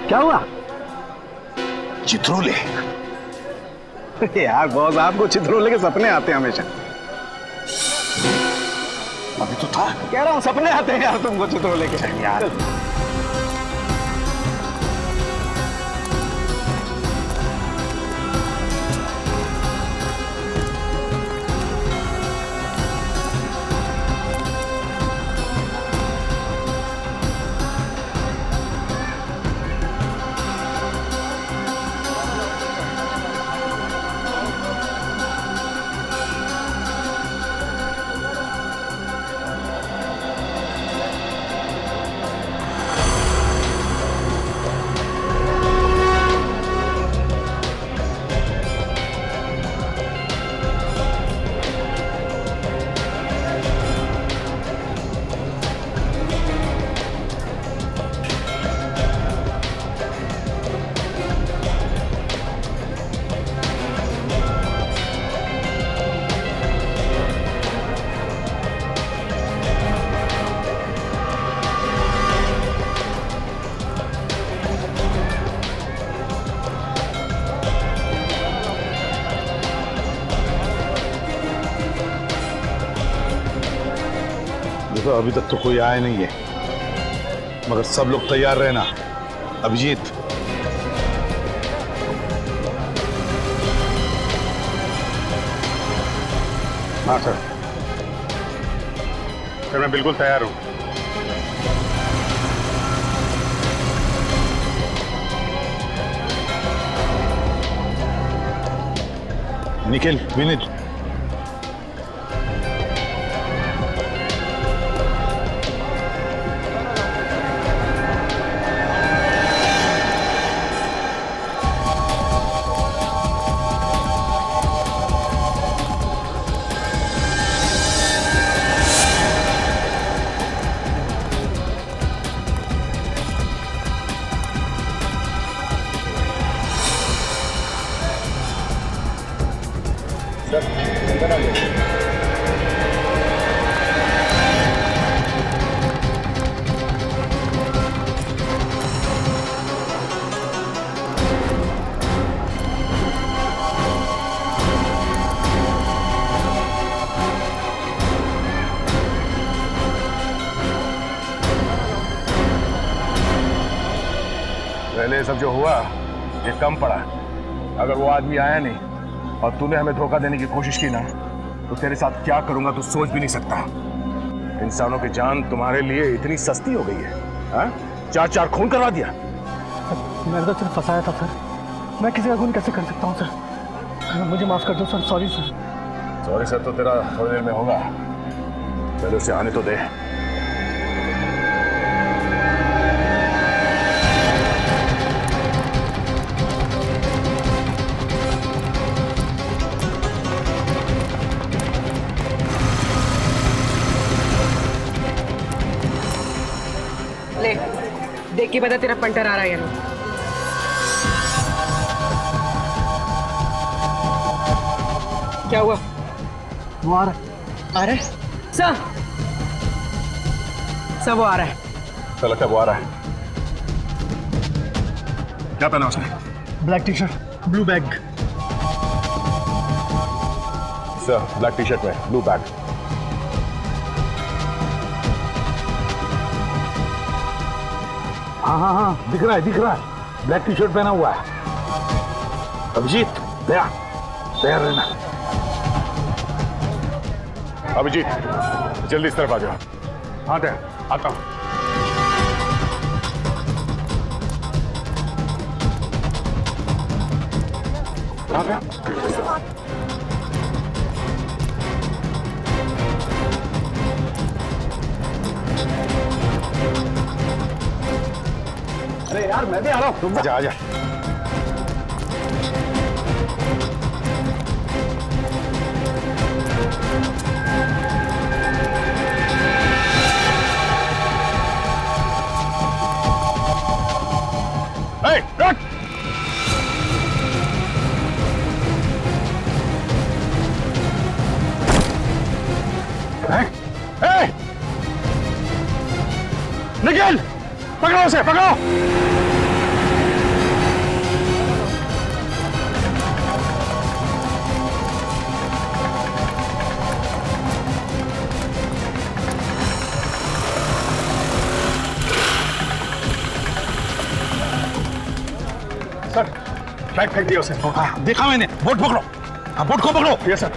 क्या हुआ? चित्रोले। यार बॉस, आपको चित्रोले के सपने आते हैं हमेशा। अभी तो था। कह रहा हूँ सपने आते हैं यार तुमको चित्रोले के। यार सर अभी तक तो कोई आया नहीं है, मगर सब लोग तैयार रहना। अभिजीत, हाँ सर मैं बिल्कुल तैयार हूँ। निखिल, विनीत, पहले ये सब जो हुआ ये कम पड़ा। अगर वो आदमी आया नहीं और तूने हमें धोखा देने की कोशिश की ना, तो तेरे साथ क्या करूंगा तू सोच भी नहीं सकता। इंसानों की जान तुम्हारे लिए इतनी सस्ती हो गई है, हाँ? 4 खून करवा दिया। मैंने तो सिर्फ फंसाया था सर, मैं किसी का खून कैसे कर सकता हूँ सर, मुझे माफ कर दो sir. Sorry sir. Sorry sir तो तेरा थोड़ी देर में होगा, पहले उसे आने तो दे। ले देख के बता तेरा पंटर आ रहा है या नहीं। क्या हुआ? वो आ रहा है सर, वो आ रहा है। क्या लगता है वो आ रहा है? क्या पहना उसने? Black T shirt, blue bag. Sir black T shirt में ब्लू बैग। हाँ दिख रहा है, ब्लैक टी शर्ट पहना हुआ है। अभिजीत तैयार रहना। अभिजीत जल्दी इस तरफ आ जाओ। हाँ तैयार, आता हूँ। अरे यार मैं भी आ रहा हूँ। आजा। निखिल, पकड़ो उसे, पकड़ो। सर फ्लैग फेंक दिया उसे। हाँ देखा मैंने। बोट पकड़ो। हाँ बोट को पकड़ो। Yes sir.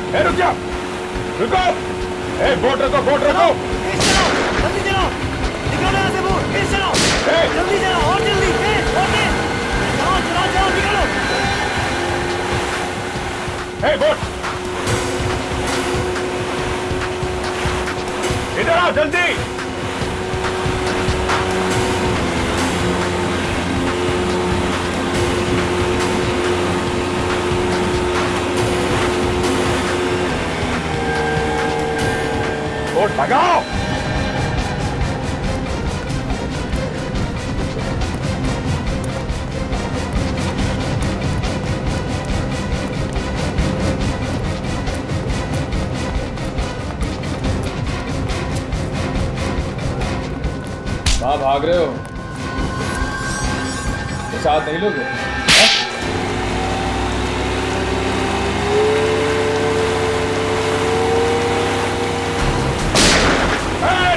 ए रुक जाओ, रुको, ए बोट रखो, बोट रखो। जल्दी चलाओ, निकालो यहाँ से बोट, तेज चलाओ, जल्दी चलाओ, और जल्दी, तेज, और तेज, चलाओ चलाओ चलाओ, निकालो। ए बोट, इधर आओ जल्दी। बोट भगाओ। कहाँ भाग रहे हो? तो साथ नहीं लोगे?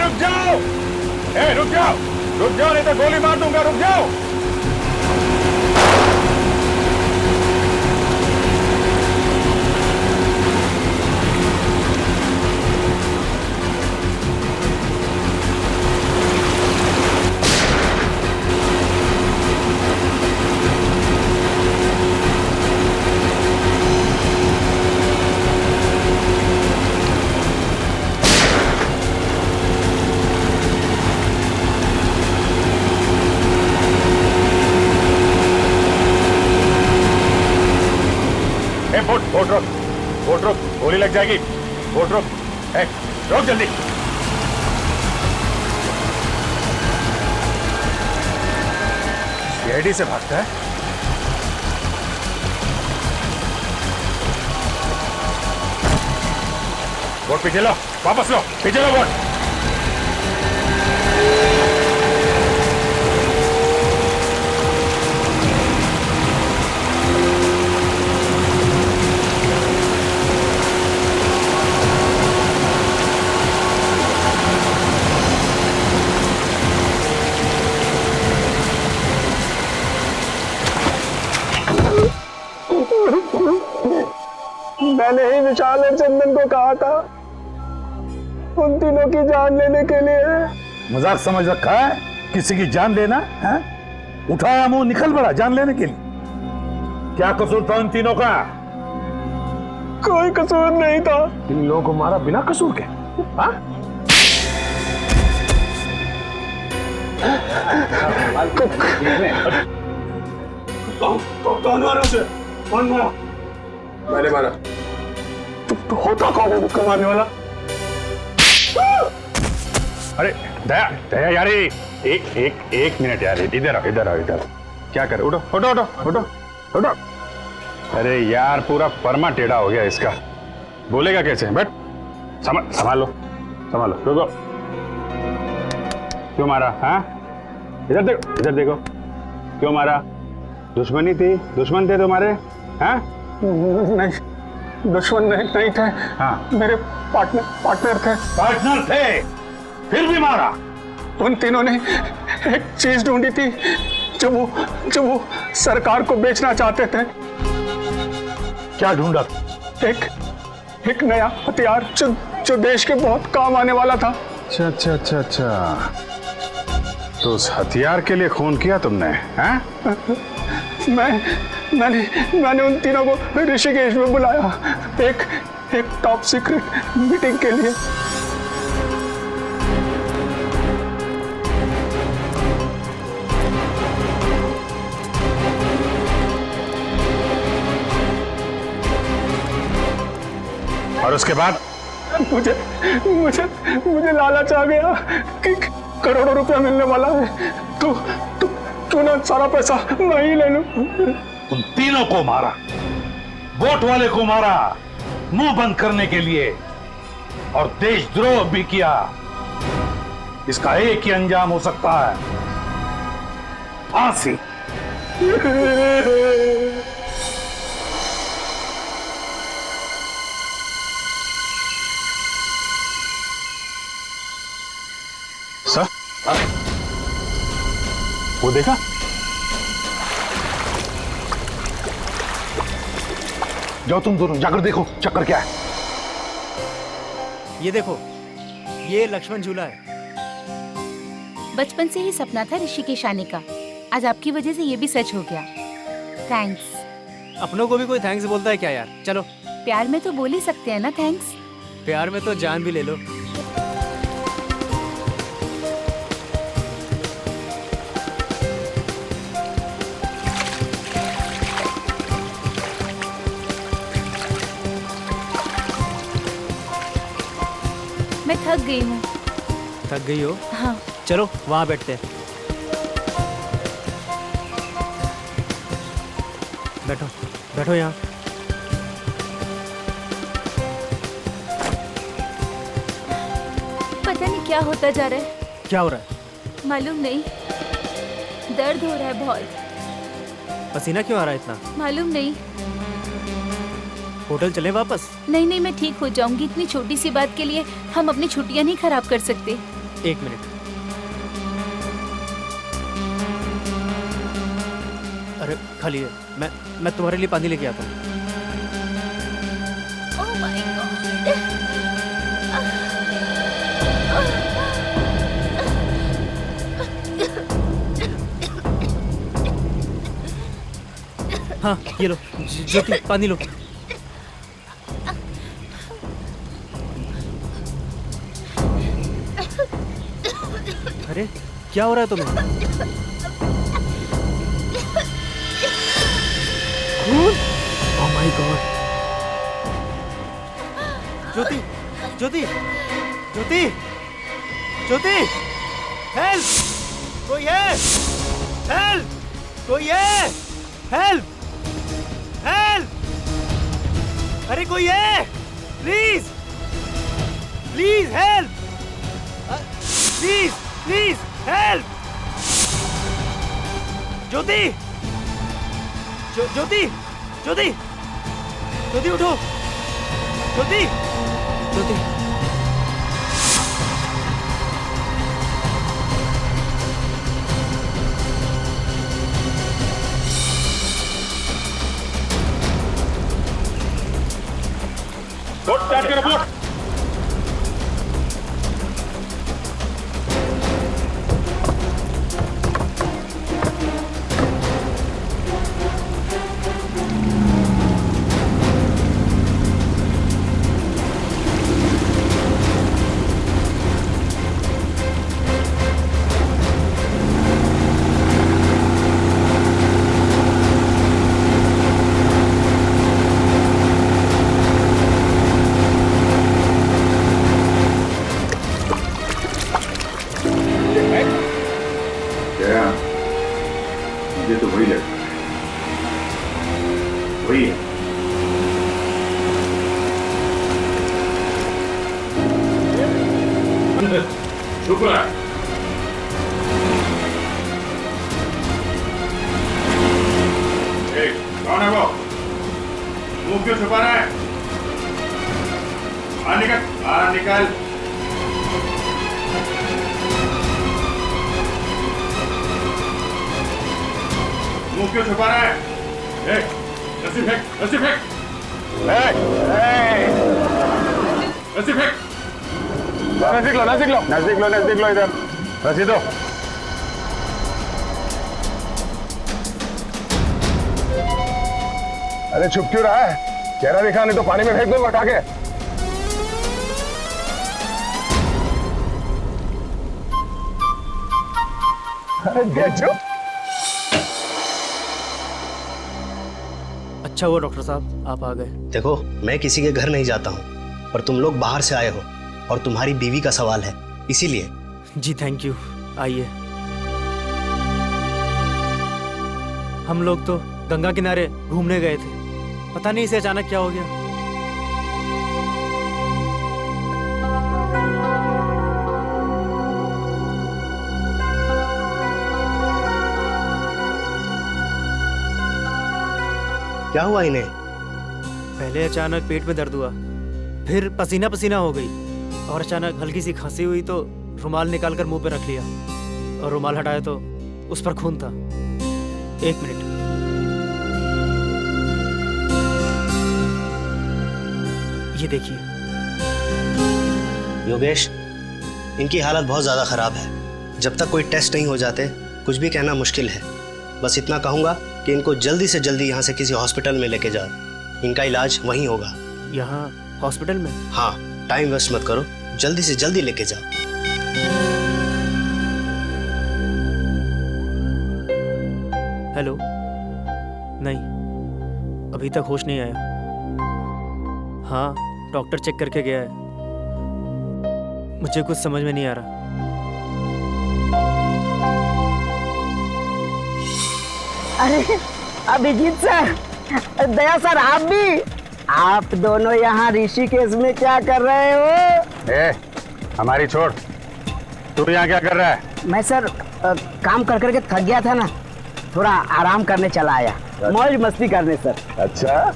रुक जाओ, रुक जाओ, रुक जाओ, नहीं तो गोली मार दूंगा, रुक जाओ। बोट रोक, गोली लग जाएगी। बोट रोक, रोक जल्दी। सीआईडी से भागता है। बोट पीछे लो, वापस लो, पीछे लो बोट। मैंने ही विशाल और चंदन को कहा था उन तीनों की जान लेने के लिए। मजाक समझ रखा है किसी की जान लेना है? उठाया मुंह निकल पड़ा जान लेने के लिए। क्या कसूर था उन तीनों का? कोई कसूर नहीं था। इन लोगों को मारा बिना कसूर के? हाँ? कौन मारा उसे? कौन मारा? मैंने मारा। तो होता कौन है मुझको मारने वाला? अरे दया, दया यार, एक मिनट यार, इधर आओ, इधर आओ, इधर। क्या कर? उठो, उठो, उठो, उठो, उठो। अरे यार पूरा परमा टेढ़ा हो गया इसका, बोलेगा कैसे? बैठ, संभालो, संभालो। रुको, क्यों मारा? हाँ, इधर देखो, इधर देखो, क्यों मारा? दुश्मनी थी? दुश्मन थे तुम्हारे? हाँ? नहीं, दुश्मन नहीं थे। हाँ, मेरे पार्टनर थे। पार्टनर थे, फिर भी मारा? उन तीनों ने एक चीज ढूंढी थी जो वो सरकार को बेचना चाहते थे। क्या ढूंढा? एक नया हथियार जो देश के बहुत काम आने वाला था। अच्छा अच्छा अच्छा अच्छा, तो उस हथियार के लिए खून किया तुमने? हाँ? मैंने उन तीनों को ऋषिकेश में बुलाया एक टॉप सीक्रेट मीटिंग के लिए। और उसके बाद? मुझे लालच आ गया कि करोड़ों रुपया मिलने वाला है, तो क्यों ना सारा पैसा मैं ही ले लूं। उन तीनों को मारा, वोट वाले को मारा मुंह बंद करने के लिए, और देशद्रोह भी किया। इसका एक ही अंजाम हो सकता है, फांसी। सर, वो देखा? जाओ तुम दोनों जाकर देखो चक्कर क्या है। ये देखो, ये लक्ष्मण झूला है। बचपन से ही सपना था ऋषिकेश आने का, आज आपकी वजह से ये भी सच हो गया। थैंक्स। अपनों को भी कोई थैंक्स बोलता है क्या यार? चलो। प्यार में तो बोल ही सकते हैं ना थैंक्स। प्यार में तो जान भी ले लो। मैं थक गई हूँ। थक गई हो? हाँ। चलो वहाँ बैठते हैं। बैठो, बैठो यहाँ। पता नहीं क्या होता जा रहा है। क्या हो रहा है? मालूम नहीं, दर्द हो रहा है बहुत। पसीना क्यों आ रहा है इतना? मालूम नहीं। होटल चले वापस? नहीं नहीं, मैं ठीक हो जाऊंगी। इतनी छोटी सी बात के लिए हम अपनी छुट्टियां नहीं खराब कर सकते। 1 मिनट। अरे खाली है, मैं तुम्हारे लिए पानी लेके आता हूँ। ओह माय गॉड। हाँ ये लो ज्योति, पानी लो। अरे क्या हो रहा है तुम्हें? Oh my god. Jyoti, Jyoti, Jyoti, Jyoti, help! कोई है? हेल्प! कोई है? हेल्प! हेल्प! अरे कोई है? Please, please help! Please, please help! Jyoti, Jyoti, Jyoti, Jyoti उठो! ज्योति, ज्योति। बोट स्टार्ट करो, बोट। मुझे तो वही लगता है, वही है। शुक्र है। कौन है वो? मुंह क्यों छुपा रहा है? बाहर निकल, बाहर निकल। मुंह क्यों छुपा रहा है? रस्सी फेंक, रस्सी फेंक, रस्सी फेंक। नजदीक लो, नजदीक लो, नजदीक लो, नजदीक लो, इधर रस्सी दो। अरे छुप क्यों रहा है? चेहरा दिखा, नहीं तो पानी में फेंक दूंगा उठा के। अरे देखो। अच्छा हुआ डॉक्टर साहब आप आ गए। देखो, मैं किसी के घर नहीं जाता हूँ, पर तुम लोग बाहर से आए हो और तुम्हारी बीवी का सवाल है, इसीलिए। जी थैंक यू, आइए। हम लोग तो गंगा किनारे घूमने गए थे, पता नहीं इसे अचानक क्या हो गया। क्या हुआ इन्हें? पहले अचानक पेट में दर्द हुआ, फिर पसीना पसीना हो गई और अचानक हल्की सी खांसी हुई तो रुमाल निकालकर मुंह पे रख लिया और रुमाल हटाया तो उस पर खून था। 1 मिनट। ये देखिए। योगेश, इनकी हालत बहुत ज़्यादा ख़राब है। जब तक कोई टेस्ट नहीं हो जाते कुछ भी कहना मुश्किल है। बस इतना कहूँगा कि इनको जल्दी से जल्दी यहाँ से किसी हॉस्पिटल में लेके जाओ। इनका इलाज वहीं होगा। यहाँ हॉस्पिटल में? हाँ, टाइम वेस्ट मत करो, जल्दी से जल्दी लेके जाओ। हेलो? नहीं, अभी तक होश नहीं आया। हाँ, डॉक्टर चेक करके गया है। मुझे कुछ समझ में नहीं आ रहा। अरे अभिजीत सर, दया सर, आप दोनों यहाँ ऋषिकेश में क्या कर रहे हो? हमारी छोड़, तू यहाँ क्या कर रहा है? मैं सर काम कर करके थक गया था ना, थोड़ा आराम करने चला आया, मौज मस्ती करने सर। अच्छा,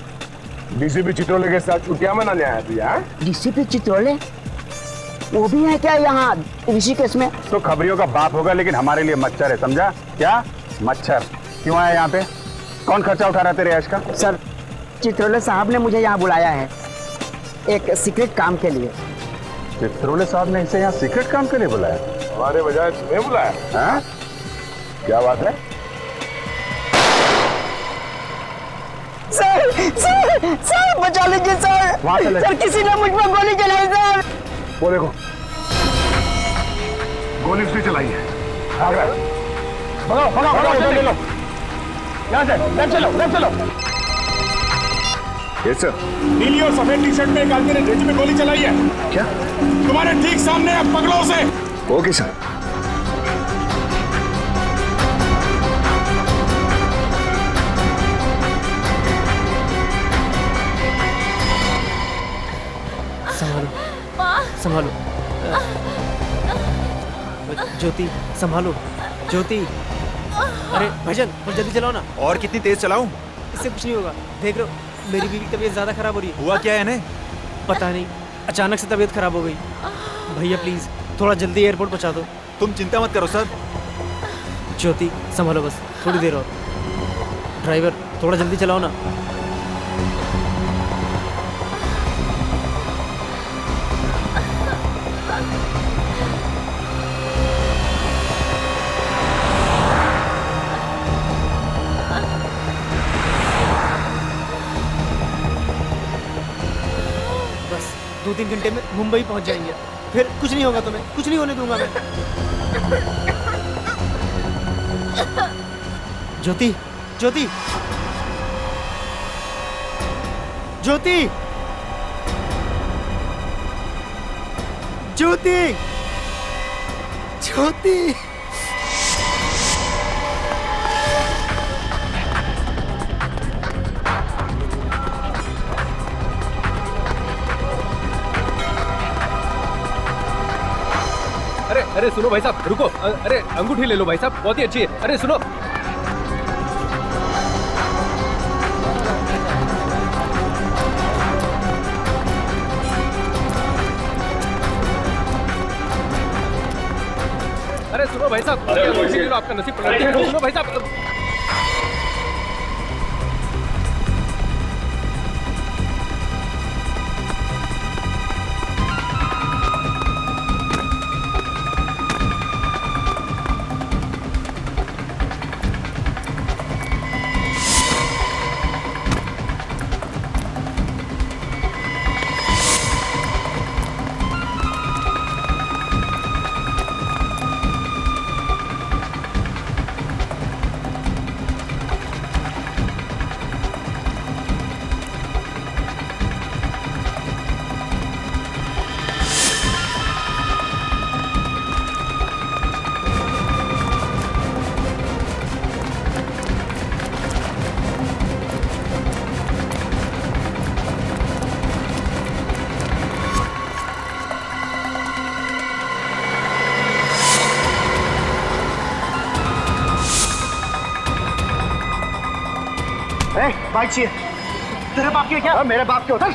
डीसीपी चित्रोले के साथ छुट्टियां मनाने आया तू यहाँ? डीसीपी चित्रोले वो भी है क्या यहाँ ऋषिकेश में? तो खबरियों का बाप होगा, लेकिन हमारे लिए मच्छर है, समझा? क्या मच्छर? क्यों आया यहाँ पे? कौन खर्चा उठा रहा है तेरे ऐश का? सर, चित्रोले साहब ने मुझे यहाँ बुलाया है एक सीक्रेट काम के लिए। चित्रोले साहब ने इसे यहाँ सीक्रेट काम के लिए बुलाया? हमारे बजाय तुम्हें बुलाया? हाँ? क्या बात है? सर बचा लीजिए सर। सर, किसी ने मुझ पर गोली चलाई सर। वो देखो, गोली उसने चलाई है। भाग रहा है। भगाओ, ले लो। यहाँ से, लेफ्ट चलो। Yes sir. नीली और सफेद टी शर्ट में एक आदमी ने ढेंची में गोली चलाई है। क्या? तुम्हारे ठीक सामने है, पकड़ो उसे। Okay sir. संभालो ज्योति, संभालो ज्योति। अरे भाईजान, और जल्दी चलाओ ना। और कितनी तेज चलाऊं? इससे कुछ नहीं होगा, देख रहे हो मेरी बीवी की तबीयत ज्यादा खराब हो रही है। हुआ क्या है इन्हें? पता नहीं, अचानक से तबीयत खराब हो गई। भैया प्लीज थोड़ा जल्दी एयरपोर्ट पहुंचा दो। तुम चिंता मत करो सर। ज्योति संभालो, बस थोड़ी देर और। ड्राइवर थोड़ा जल्दी चलाओ ना। बस 2-3 घंटे में मुंबई पहुंच जाएंगे, फिर कुछ नहीं होगा तुम्हें, कुछ नहीं होने दूंगा मैं। ज्योति, ज्योति, ज्योति, ज्योति, ज्योति। अरे सुनो भाई साहब, रुको। अरे अंगूठी ले लो भाई साहब, बहुत ही अच्छी है। अरे सुनो, अरे सुनो भाई साहब, अंगूठी ले लो, आपका नसीब पलट जाएगा। सुनो भाई साहब। बाइक चाहिए। तेरे बाप की क्या? मेरे बाप के होता।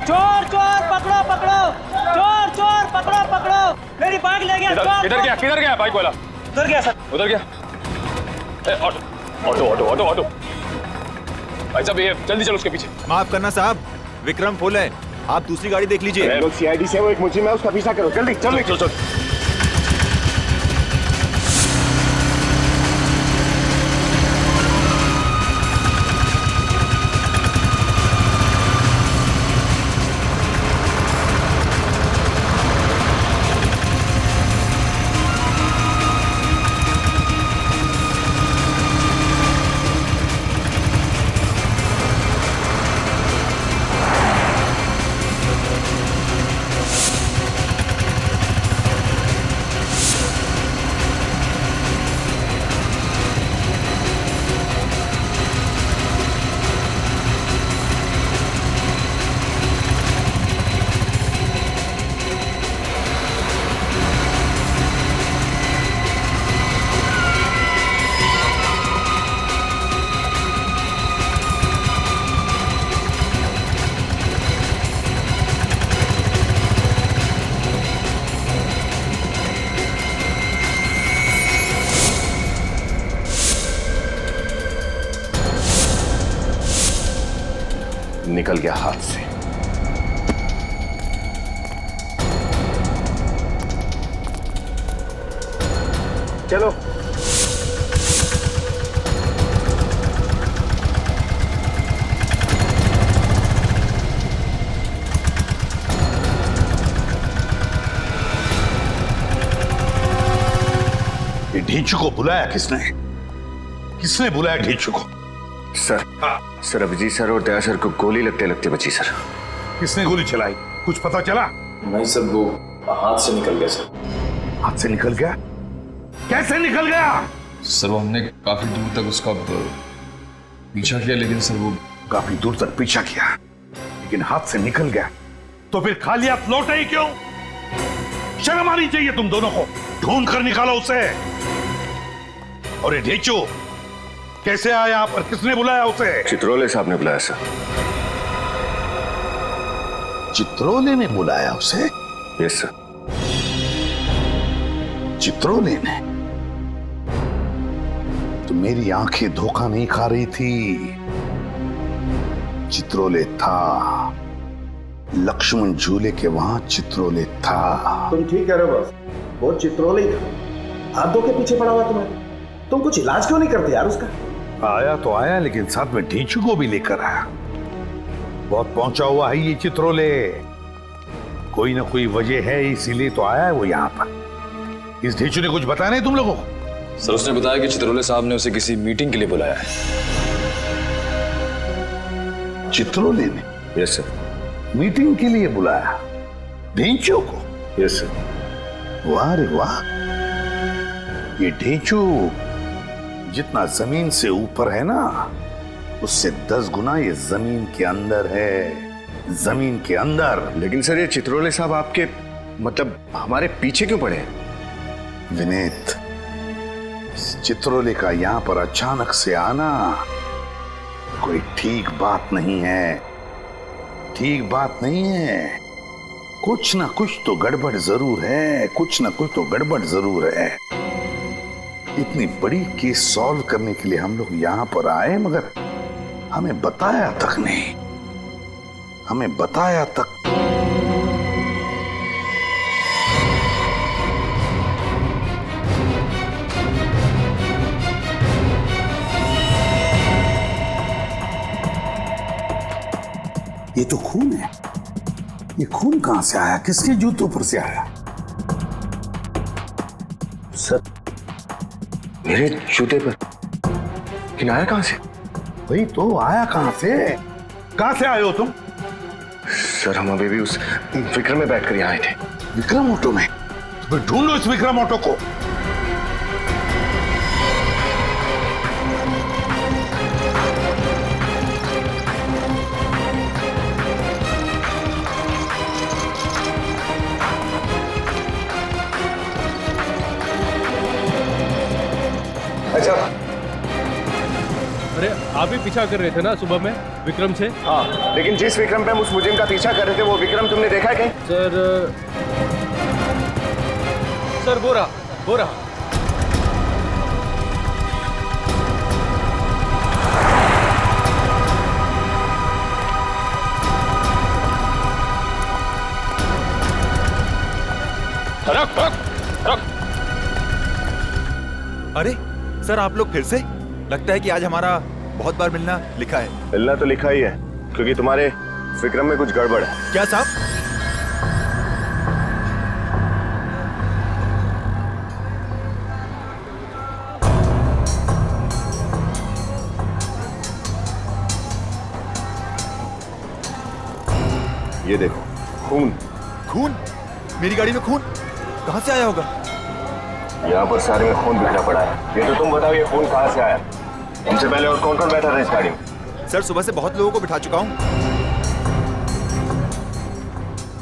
चोर चोर पकड़ो पकड़ो, चोर चोर पकड़ो पकड़ो, मेरी बाइक ले गया। किधर गया बाइक वाला? उधर गया सर, उधर गया। Auto auto auto auto. भाई साहब ये जल्दी चलो उसके पीछे। माफ करना साहब, विक्रम फुल है, आप दूसरी गाड़ी देख लीजिए। लोग सीआईडी से, वो एक मुझे मैं उसका पीछा करो, जल्दी चल चल चल। निकल गया हाथ से। चलो ये ढींचू को बुलाया किसने? किसने बुलाया ढींचू को? सर, सर अभिजीत सर और दया सर को गोली लगते लगते बची सर। किसने गोली चलाई? कुछ पता चला? नहीं सर, वो हाथ से निकल गया सर। हाथ से निकल गया? कैसे निकल गया? सर वो हमने काफी दूर तक उसका पीछा किया, लेकिन सर वो काफी दूर तक पीछा किया लेकिन हाथ से निकल गया, तो फिर खाली हाथ लौटे ही क्यों? शर्म आनी चाहिए तुम दोनों को। ढूंढ कर निकालो उसे। और ये ढींचू कैसे आया और किसने बुलाया उसे? चित्रोले साहब ने बुलाया सर। चित्रोले ने बुलाया उसे? Yes sir. चित्रोले ने? तो मेरी आंखें धोखा नहीं खा रही थी। चित्रोले था, लक्ष्मण झूले के वहां चित्रोले था। तुम ठीक कह रहे हो बस, वो चित्रोले ही था। हाथ धो के पीछे पड़ा हुआ तुम्हें। तुम कुछ इलाज क्यों नहीं करते यार उसका? आया तो आया, लेकिन साथ में ढींचू को भी लेकर आया। बहुत पहुंचा हुआ है ये चित्रोले। कोई ना कोई वजह है, इसीलिए तो आया है वो यहाँ पर। इस ढींचू ने कुछ बताया नहीं तुम लोगों को? सर उसने बताया कि चित्रोले साहब ने उसे किसी मीटिंग के लिए बुलाया है। चित्रोले ने? Yes sir. मीटिंग के लिए बुलाया ढींचू को? Yes sir. वाह रे वाह। ये ढींचू जितना जमीन से ऊपर है ना, उससे 10 गुना ये जमीन के अंदर है। जमीन के अंदर। लेकिन सर ये चित्रोले साहब आपके मतलब हमारे पीछे क्यों पड़े? विनीत, चित्रोले का यहां पर अचानक से आना कोई ठीक बात नहीं है। ठीक बात नहीं है। कुछ ना कुछ तो गड़बड़ जरूर है। कुछ ना कुछ तो गड़बड़ जरूर है। इतनी बड़ी केस सॉल्व करने के लिए हम लोग यहां पर आए, मगर हमें बताया तक नहीं। हमें बताया तक। ये तो खून है। ये खून कहां से आया? किसके जूतों पर से आया? सर मेरे जूते पर। लेकिन आया कहां से? वही तो, आया कहां से? कहां से आए हो तुम? सर हम अभी भी उस विक्रम में बैठकर यहाँ आए थे। विक्रम ऑटो में? तो ढूंढो इस विक्रम ऑटो को। अच्छा, अरे आप ही पीछा कर रहे थे ना सुबह में विक्रम से? हाँ, लेकिन जिस विक्रम पे हम उस मुजिम का पीछा कर रहे थे, वो विक्रम तुमने देखा है कहीं? सर वो रहा। रुक रुक रुक। अरे सर, आप लोग फिर से? लगता है कि आज हमारा बहुत बार मिलना लिखा है। मिलना तो लिखा ही है, क्योंकि तुम्हारे विक्रम में कुछ गड़बड़ है। क्या साहब? ये देखो, खून। खून? मेरी गाड़ी में खून कहां से आया होगा? यहाँ पर सारे में खून बिखरा पड़ा है। ये तो तुम बताओ, ये खून कहाँ से आया? हमसे पहले और कौन कौन बैठा था इस गाड़ी में? सर, सुबह से बहुत लोगों को बिठा चुका हूँ।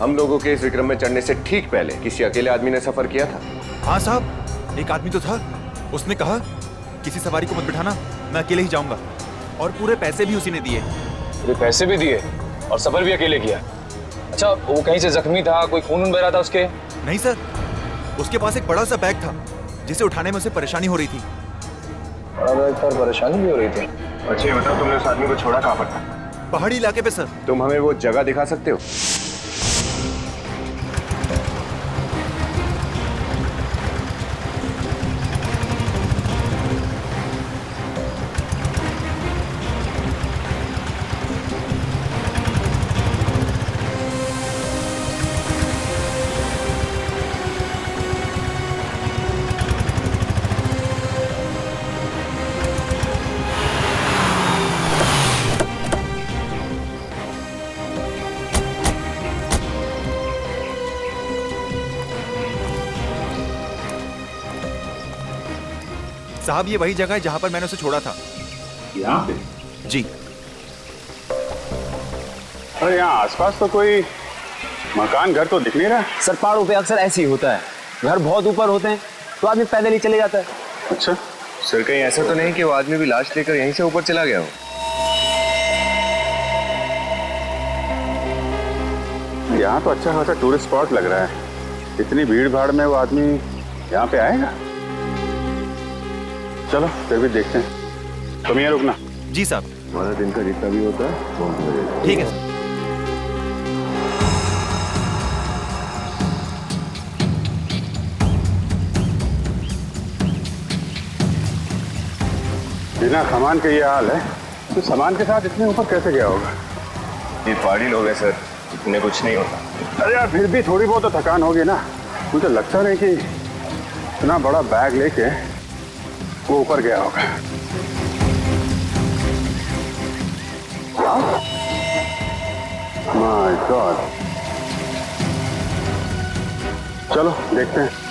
हम लोगों के इस विक्रम में चढ़ने से ठीक पहले किसी अकेले आदमी ने सफर किया था? हाँ साहब, एक आदमी तो था। उसने कहा किसी सवारी को मत बिठाना, मैं अकेले ही जाऊंगा। और पूरे पैसे भी उसी ने दिए। पूरे पैसे भी दिए और सफर भी अकेले किया? अच्छा, वो कहीं से जख्मी था? कोई खून बह रहा था उसके? नहीं सर, उसके पास एक बड़ा सा बैग था जिसे उठाने में उसे परेशानी हो रही थी। बड़ा बैग था और परेशानी भी हो रही थी? अच्छा, ये बताओ, तुमने उस आदमी को छोड़ा कहाँ पर था? पहाड़ी इलाके पे सर। तुम हमें वो जगह दिखा सकते हो? साहब, ये वही जगह है जहां पर मैंने उसे छोड़ा था। यहाँ पे? जी। अरे यहाँ आसपास तो कोई मकान घर तो दिख नहीं रहा। सर, पहाड़ों पे अक्सर ऐसे ही होता है, घर बहुत ऊपर होते हैं तो आदमी पैदल ही चले जाता है। अच्छा सर, कहीं ऐसा तो नहीं कि वो आदमी भी लाश लेकर यहीं से ऊपर चला गया हो? यहाँ तो अच्छा खासा टूरिस्ट स्पॉट लग रहा है। इतनी भीड़ भाड़ में वो आदमी यहाँ पे आएगा? चलो फिर भी देखते हैं। तुम यहाँ रुकना। जी साहब। हमारा दिन का जितना भी होता है ठीक है सर। बिना सामान के ये हाल है तो सामान के साथ इतने ऊपर कैसे गया होगा? ये पहाड़ी लोग हैं सर, इतने कुछ नहीं होता। अरे यार, फिर भी थोड़ी बहुत तो थकान होगी ना। मुझे लगता नहीं कि इतना बड़ा बैग लेके वो ऊपर गया होगा। My God. चलो देखते हैं।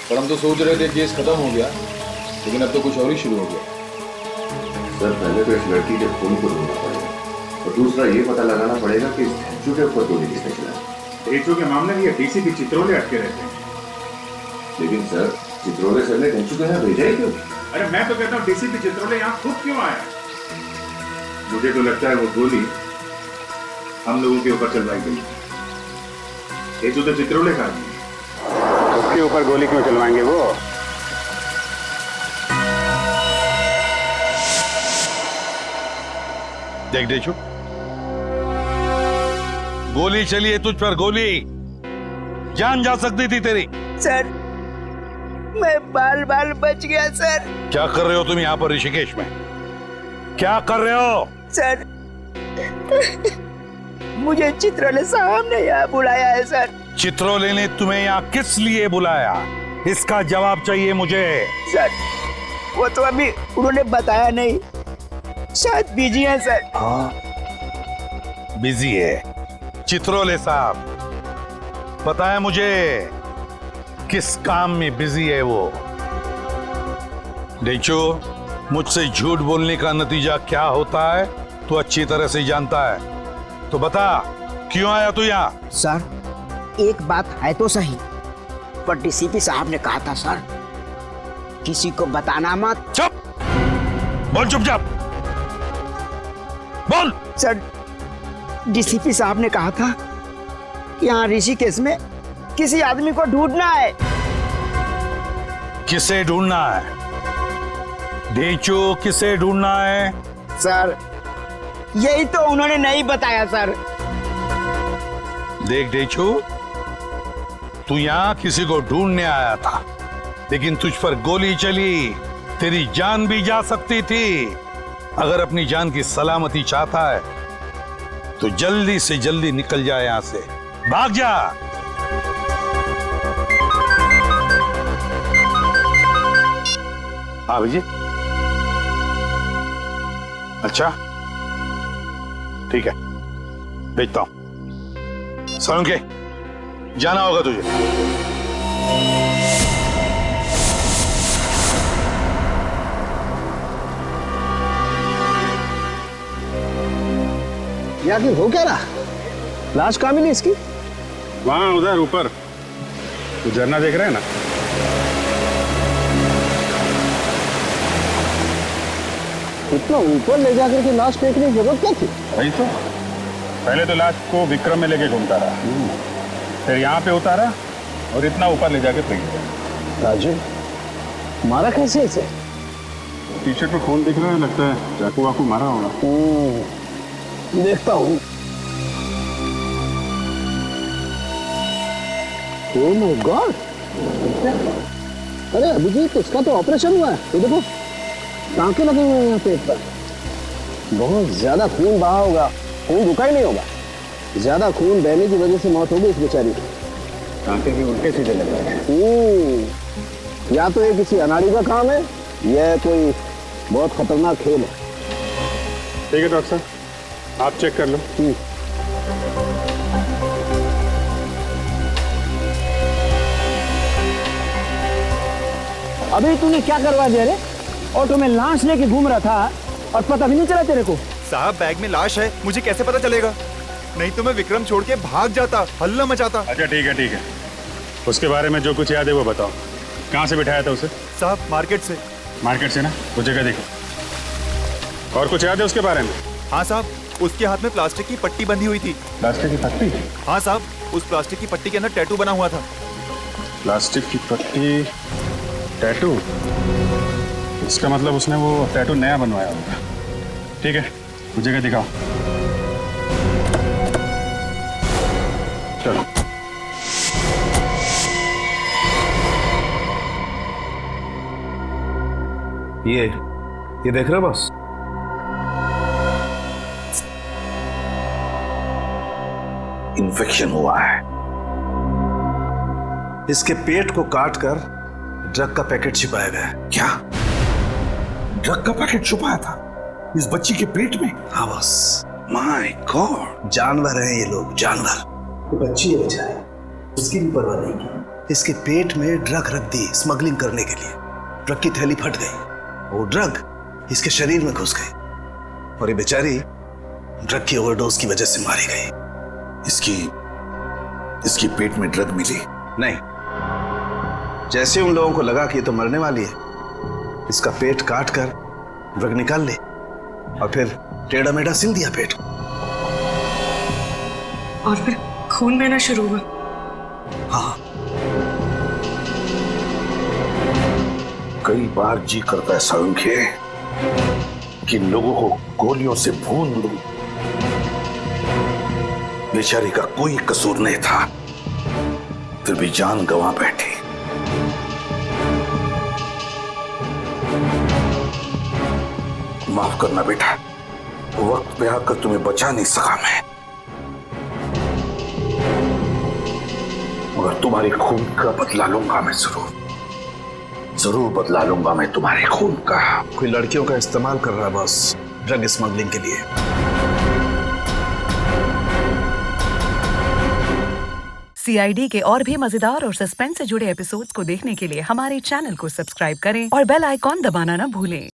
पर हम तो सोच रहे थे केस खत्म हो गया, लेकिन अब तो कुछ और ही शुरू हो गया। सर, पहले तो इस लड़की के खून को ढूंढना पड़ेगा और दूसरा ये पता लगाना पड़ेगा कि इस धेंचू के ऊपर गोली किसने चलाई। धेंचू के मामले में ये डीसीपी चित्रोले अटके रहते हैं। लेकिन सर, चित्रोले सर ने धेंचू को यहाँ भेजा ही क्यों? अरे मैं तो कहता हूँ डीसीपी चित्रोले यहाँ खुद क्यों आया? मुझे तो लगता है वो गोली हम लोगों के ऊपर चलवाई गई। धेंचू तो चित्रोले का आदमी, उसके ऊपर गोली क्यों चलवाएंगे वो? देख देशु, गोली चली है तुझ पर, गोली। जान जा सकती थी तेरी। सर, मैं बाल बाल बच गया सर। क्या कर रहे हो तुम यहाँ पर ऋषिकेश में? क्या कर रहे हो? सर, मुझे चित्रोले साहब ने यहाँ बुलाया है सर। चित्रोले ने तुम्हें यहाँ किस लिए बुलाया? इसका जवाब चाहिए मुझे। सर, वो तो अभी उन्होंने बताया नहीं, शायद बिजी है सर। हाँ, बिजी है चित्रोले साहब, पता है मुझे। किस काम में बिजी है वो। देखो, मुझसे झूठ बोलने का नतीजा क्या होता है तो अच्छी तरह से जानता है। तो बता, क्यों आया तू यहाँ? सर, एक बात है तो सही, पर डीसीपी साहब ने कहा था सर, किसी को बताना मत। चुप! बोल चुपचाप, बोल। सर, डीसीपी साहब ने कहा था कि यहाँ ऋषिकेश में किसी आदमी को ढूंढना है। किसे ढूंढना है? डेचो, किसे ढूंढना है? सर, यही तो उन्होंने नहीं बताया सर। देख डेचो, तू यहाँ किसी को ढूंढने आया था, लेकिन तुझ पर गोली चली, तेरी जान भी जा सकती थी। अगर अपनी जान की सलामती चाहता है तो जल्दी से जल्दी निकल जा यहां से, भाग जा। हाँ विजय, अच्छा ठीक है, भेजता हूं। सोलंकी, जाना होगा तुझे। ये आखिर हो क्या रहा? लाश कहाँ मिली इसकी? वहां उधर ऊपर, तो झरना देख रहे हैं ना? इतना ऊपर ले जाकर के लाश फेंकने की जरूरत क्या थी? वही तो, पहले तो लाश को विक्रम में लेके घूमता रहा, फिर यहाँ पे उतारा और इतना ऊपर ले जाके फेंक दिया। राजू, मारा कैसे इसे? टी शर्ट पर खून दिख रहा है, लगता है चाकू वाकू मारा होगा। देखता हूँ। ओह माय गॉड! अरे अभिजीत, इसका तो ऑपरेशन हुआ है। ये देखो, टांके लगे हुए हैं यहाँ पेट पर। बहुत ज्यादा खून बहा होगा, खून रुका ही नहीं होगा। ज्यादा खून बहने की वजह से मौत होगी इस बेचारी की। टांके भी उल्टे सीधे लगे हैं। या तो ये किसी अनाड़ी का काम है, या कोई बहुत खतरनाक खेल है। ठीक है डॉक्टर साहब, आप चेक कर लो। अभी तूने क्या करवा दिया रे? ऑटो में लाश लेके घूम रहा था और पता भी नहीं चला तेरे को? साहब, बैग में लाश है, मुझे कैसे पता चलेगा? नहीं तो मैं विक्रम छोड़ के भाग जाता, हल्ला मचाता। अच्छा ठीक है ठीक है, उसके बारे में जो कुछ याद है वो बताओ। कहाँ से बिठाया था उसे? साहब, मार्केट से। मार्केट से ना? वो जगह देखो। और कुछ याद है उसके बारे में? हाँ साहब, उसके हाथ में प्लास्टिक की पट्टी बंधी हुई थी। प्लास्टिक की पट्टी? हाँ साहब, उस प्लास्टिक की पट्टी के अंदर टैटू बना हुआ था। प्लास्टिक की पट्टी, टैटू? इसका मतलब उसने वो टैटू नया बनवाया होगा। ठीक है, वो जगह दिखाओ। चलो। ये देख रहे हो बस? इन्फेक्शन हुआ है। इसके पेट को काटकर ड्रग का पैकेट छिपाया गया है। क्या? ड्रग का पैकेट छुपाया था इस बच्ची के पेट में? हाँ बस। माय गॉड, जानवर हैं ये लोग, जानवर। तो बच्ची है बेचारी, उसकी भी परवाह नहीं की। इसके पेट में ड्रग रख दी स्मगलिंग करने के लिए। ड्रग की थैली फट गई, वो ड्रग इसके शरीर में घुस गई और ये बेचारी ड्रग की ओवरडोज की वजह से मारी गई। इसकी पेट में ड्रग मिली? नहीं, जैसे उन लोगों को लगा कि ये तो मरने वाली है, इसका पेट काट कर ड्रग निकाल ली और फिर टेढ़ा मेढ़ा सिल दिया पेट। और फिर खून बहना शुरू हुआ। हाँ, कई बार जी करता है संख्य कि लोगों को गोलियों से भून दूं। बेचारी का कोई कसूर नहीं था, फिर भी जान गंवा बैठी। माफ करना बेटा, वक्त पे आकर तुम्हें बचा नहीं सका मैं, मगर तुम्हारे खून का बदला लूंगा मैं, जरूर बदला लूंगा मैं तुम्हारे खून का। कोई लड़कियों का इस्तेमाल कर रहा है बस ड्रग स्मगलिंग के लिए। CID के और भी मजेदार और सस्पेंस से जुड़े एपिसोड्स को देखने के लिए हमारे चैनल को सब्सक्राइब करें और बेल आइकॉन दबाना ना भूलें।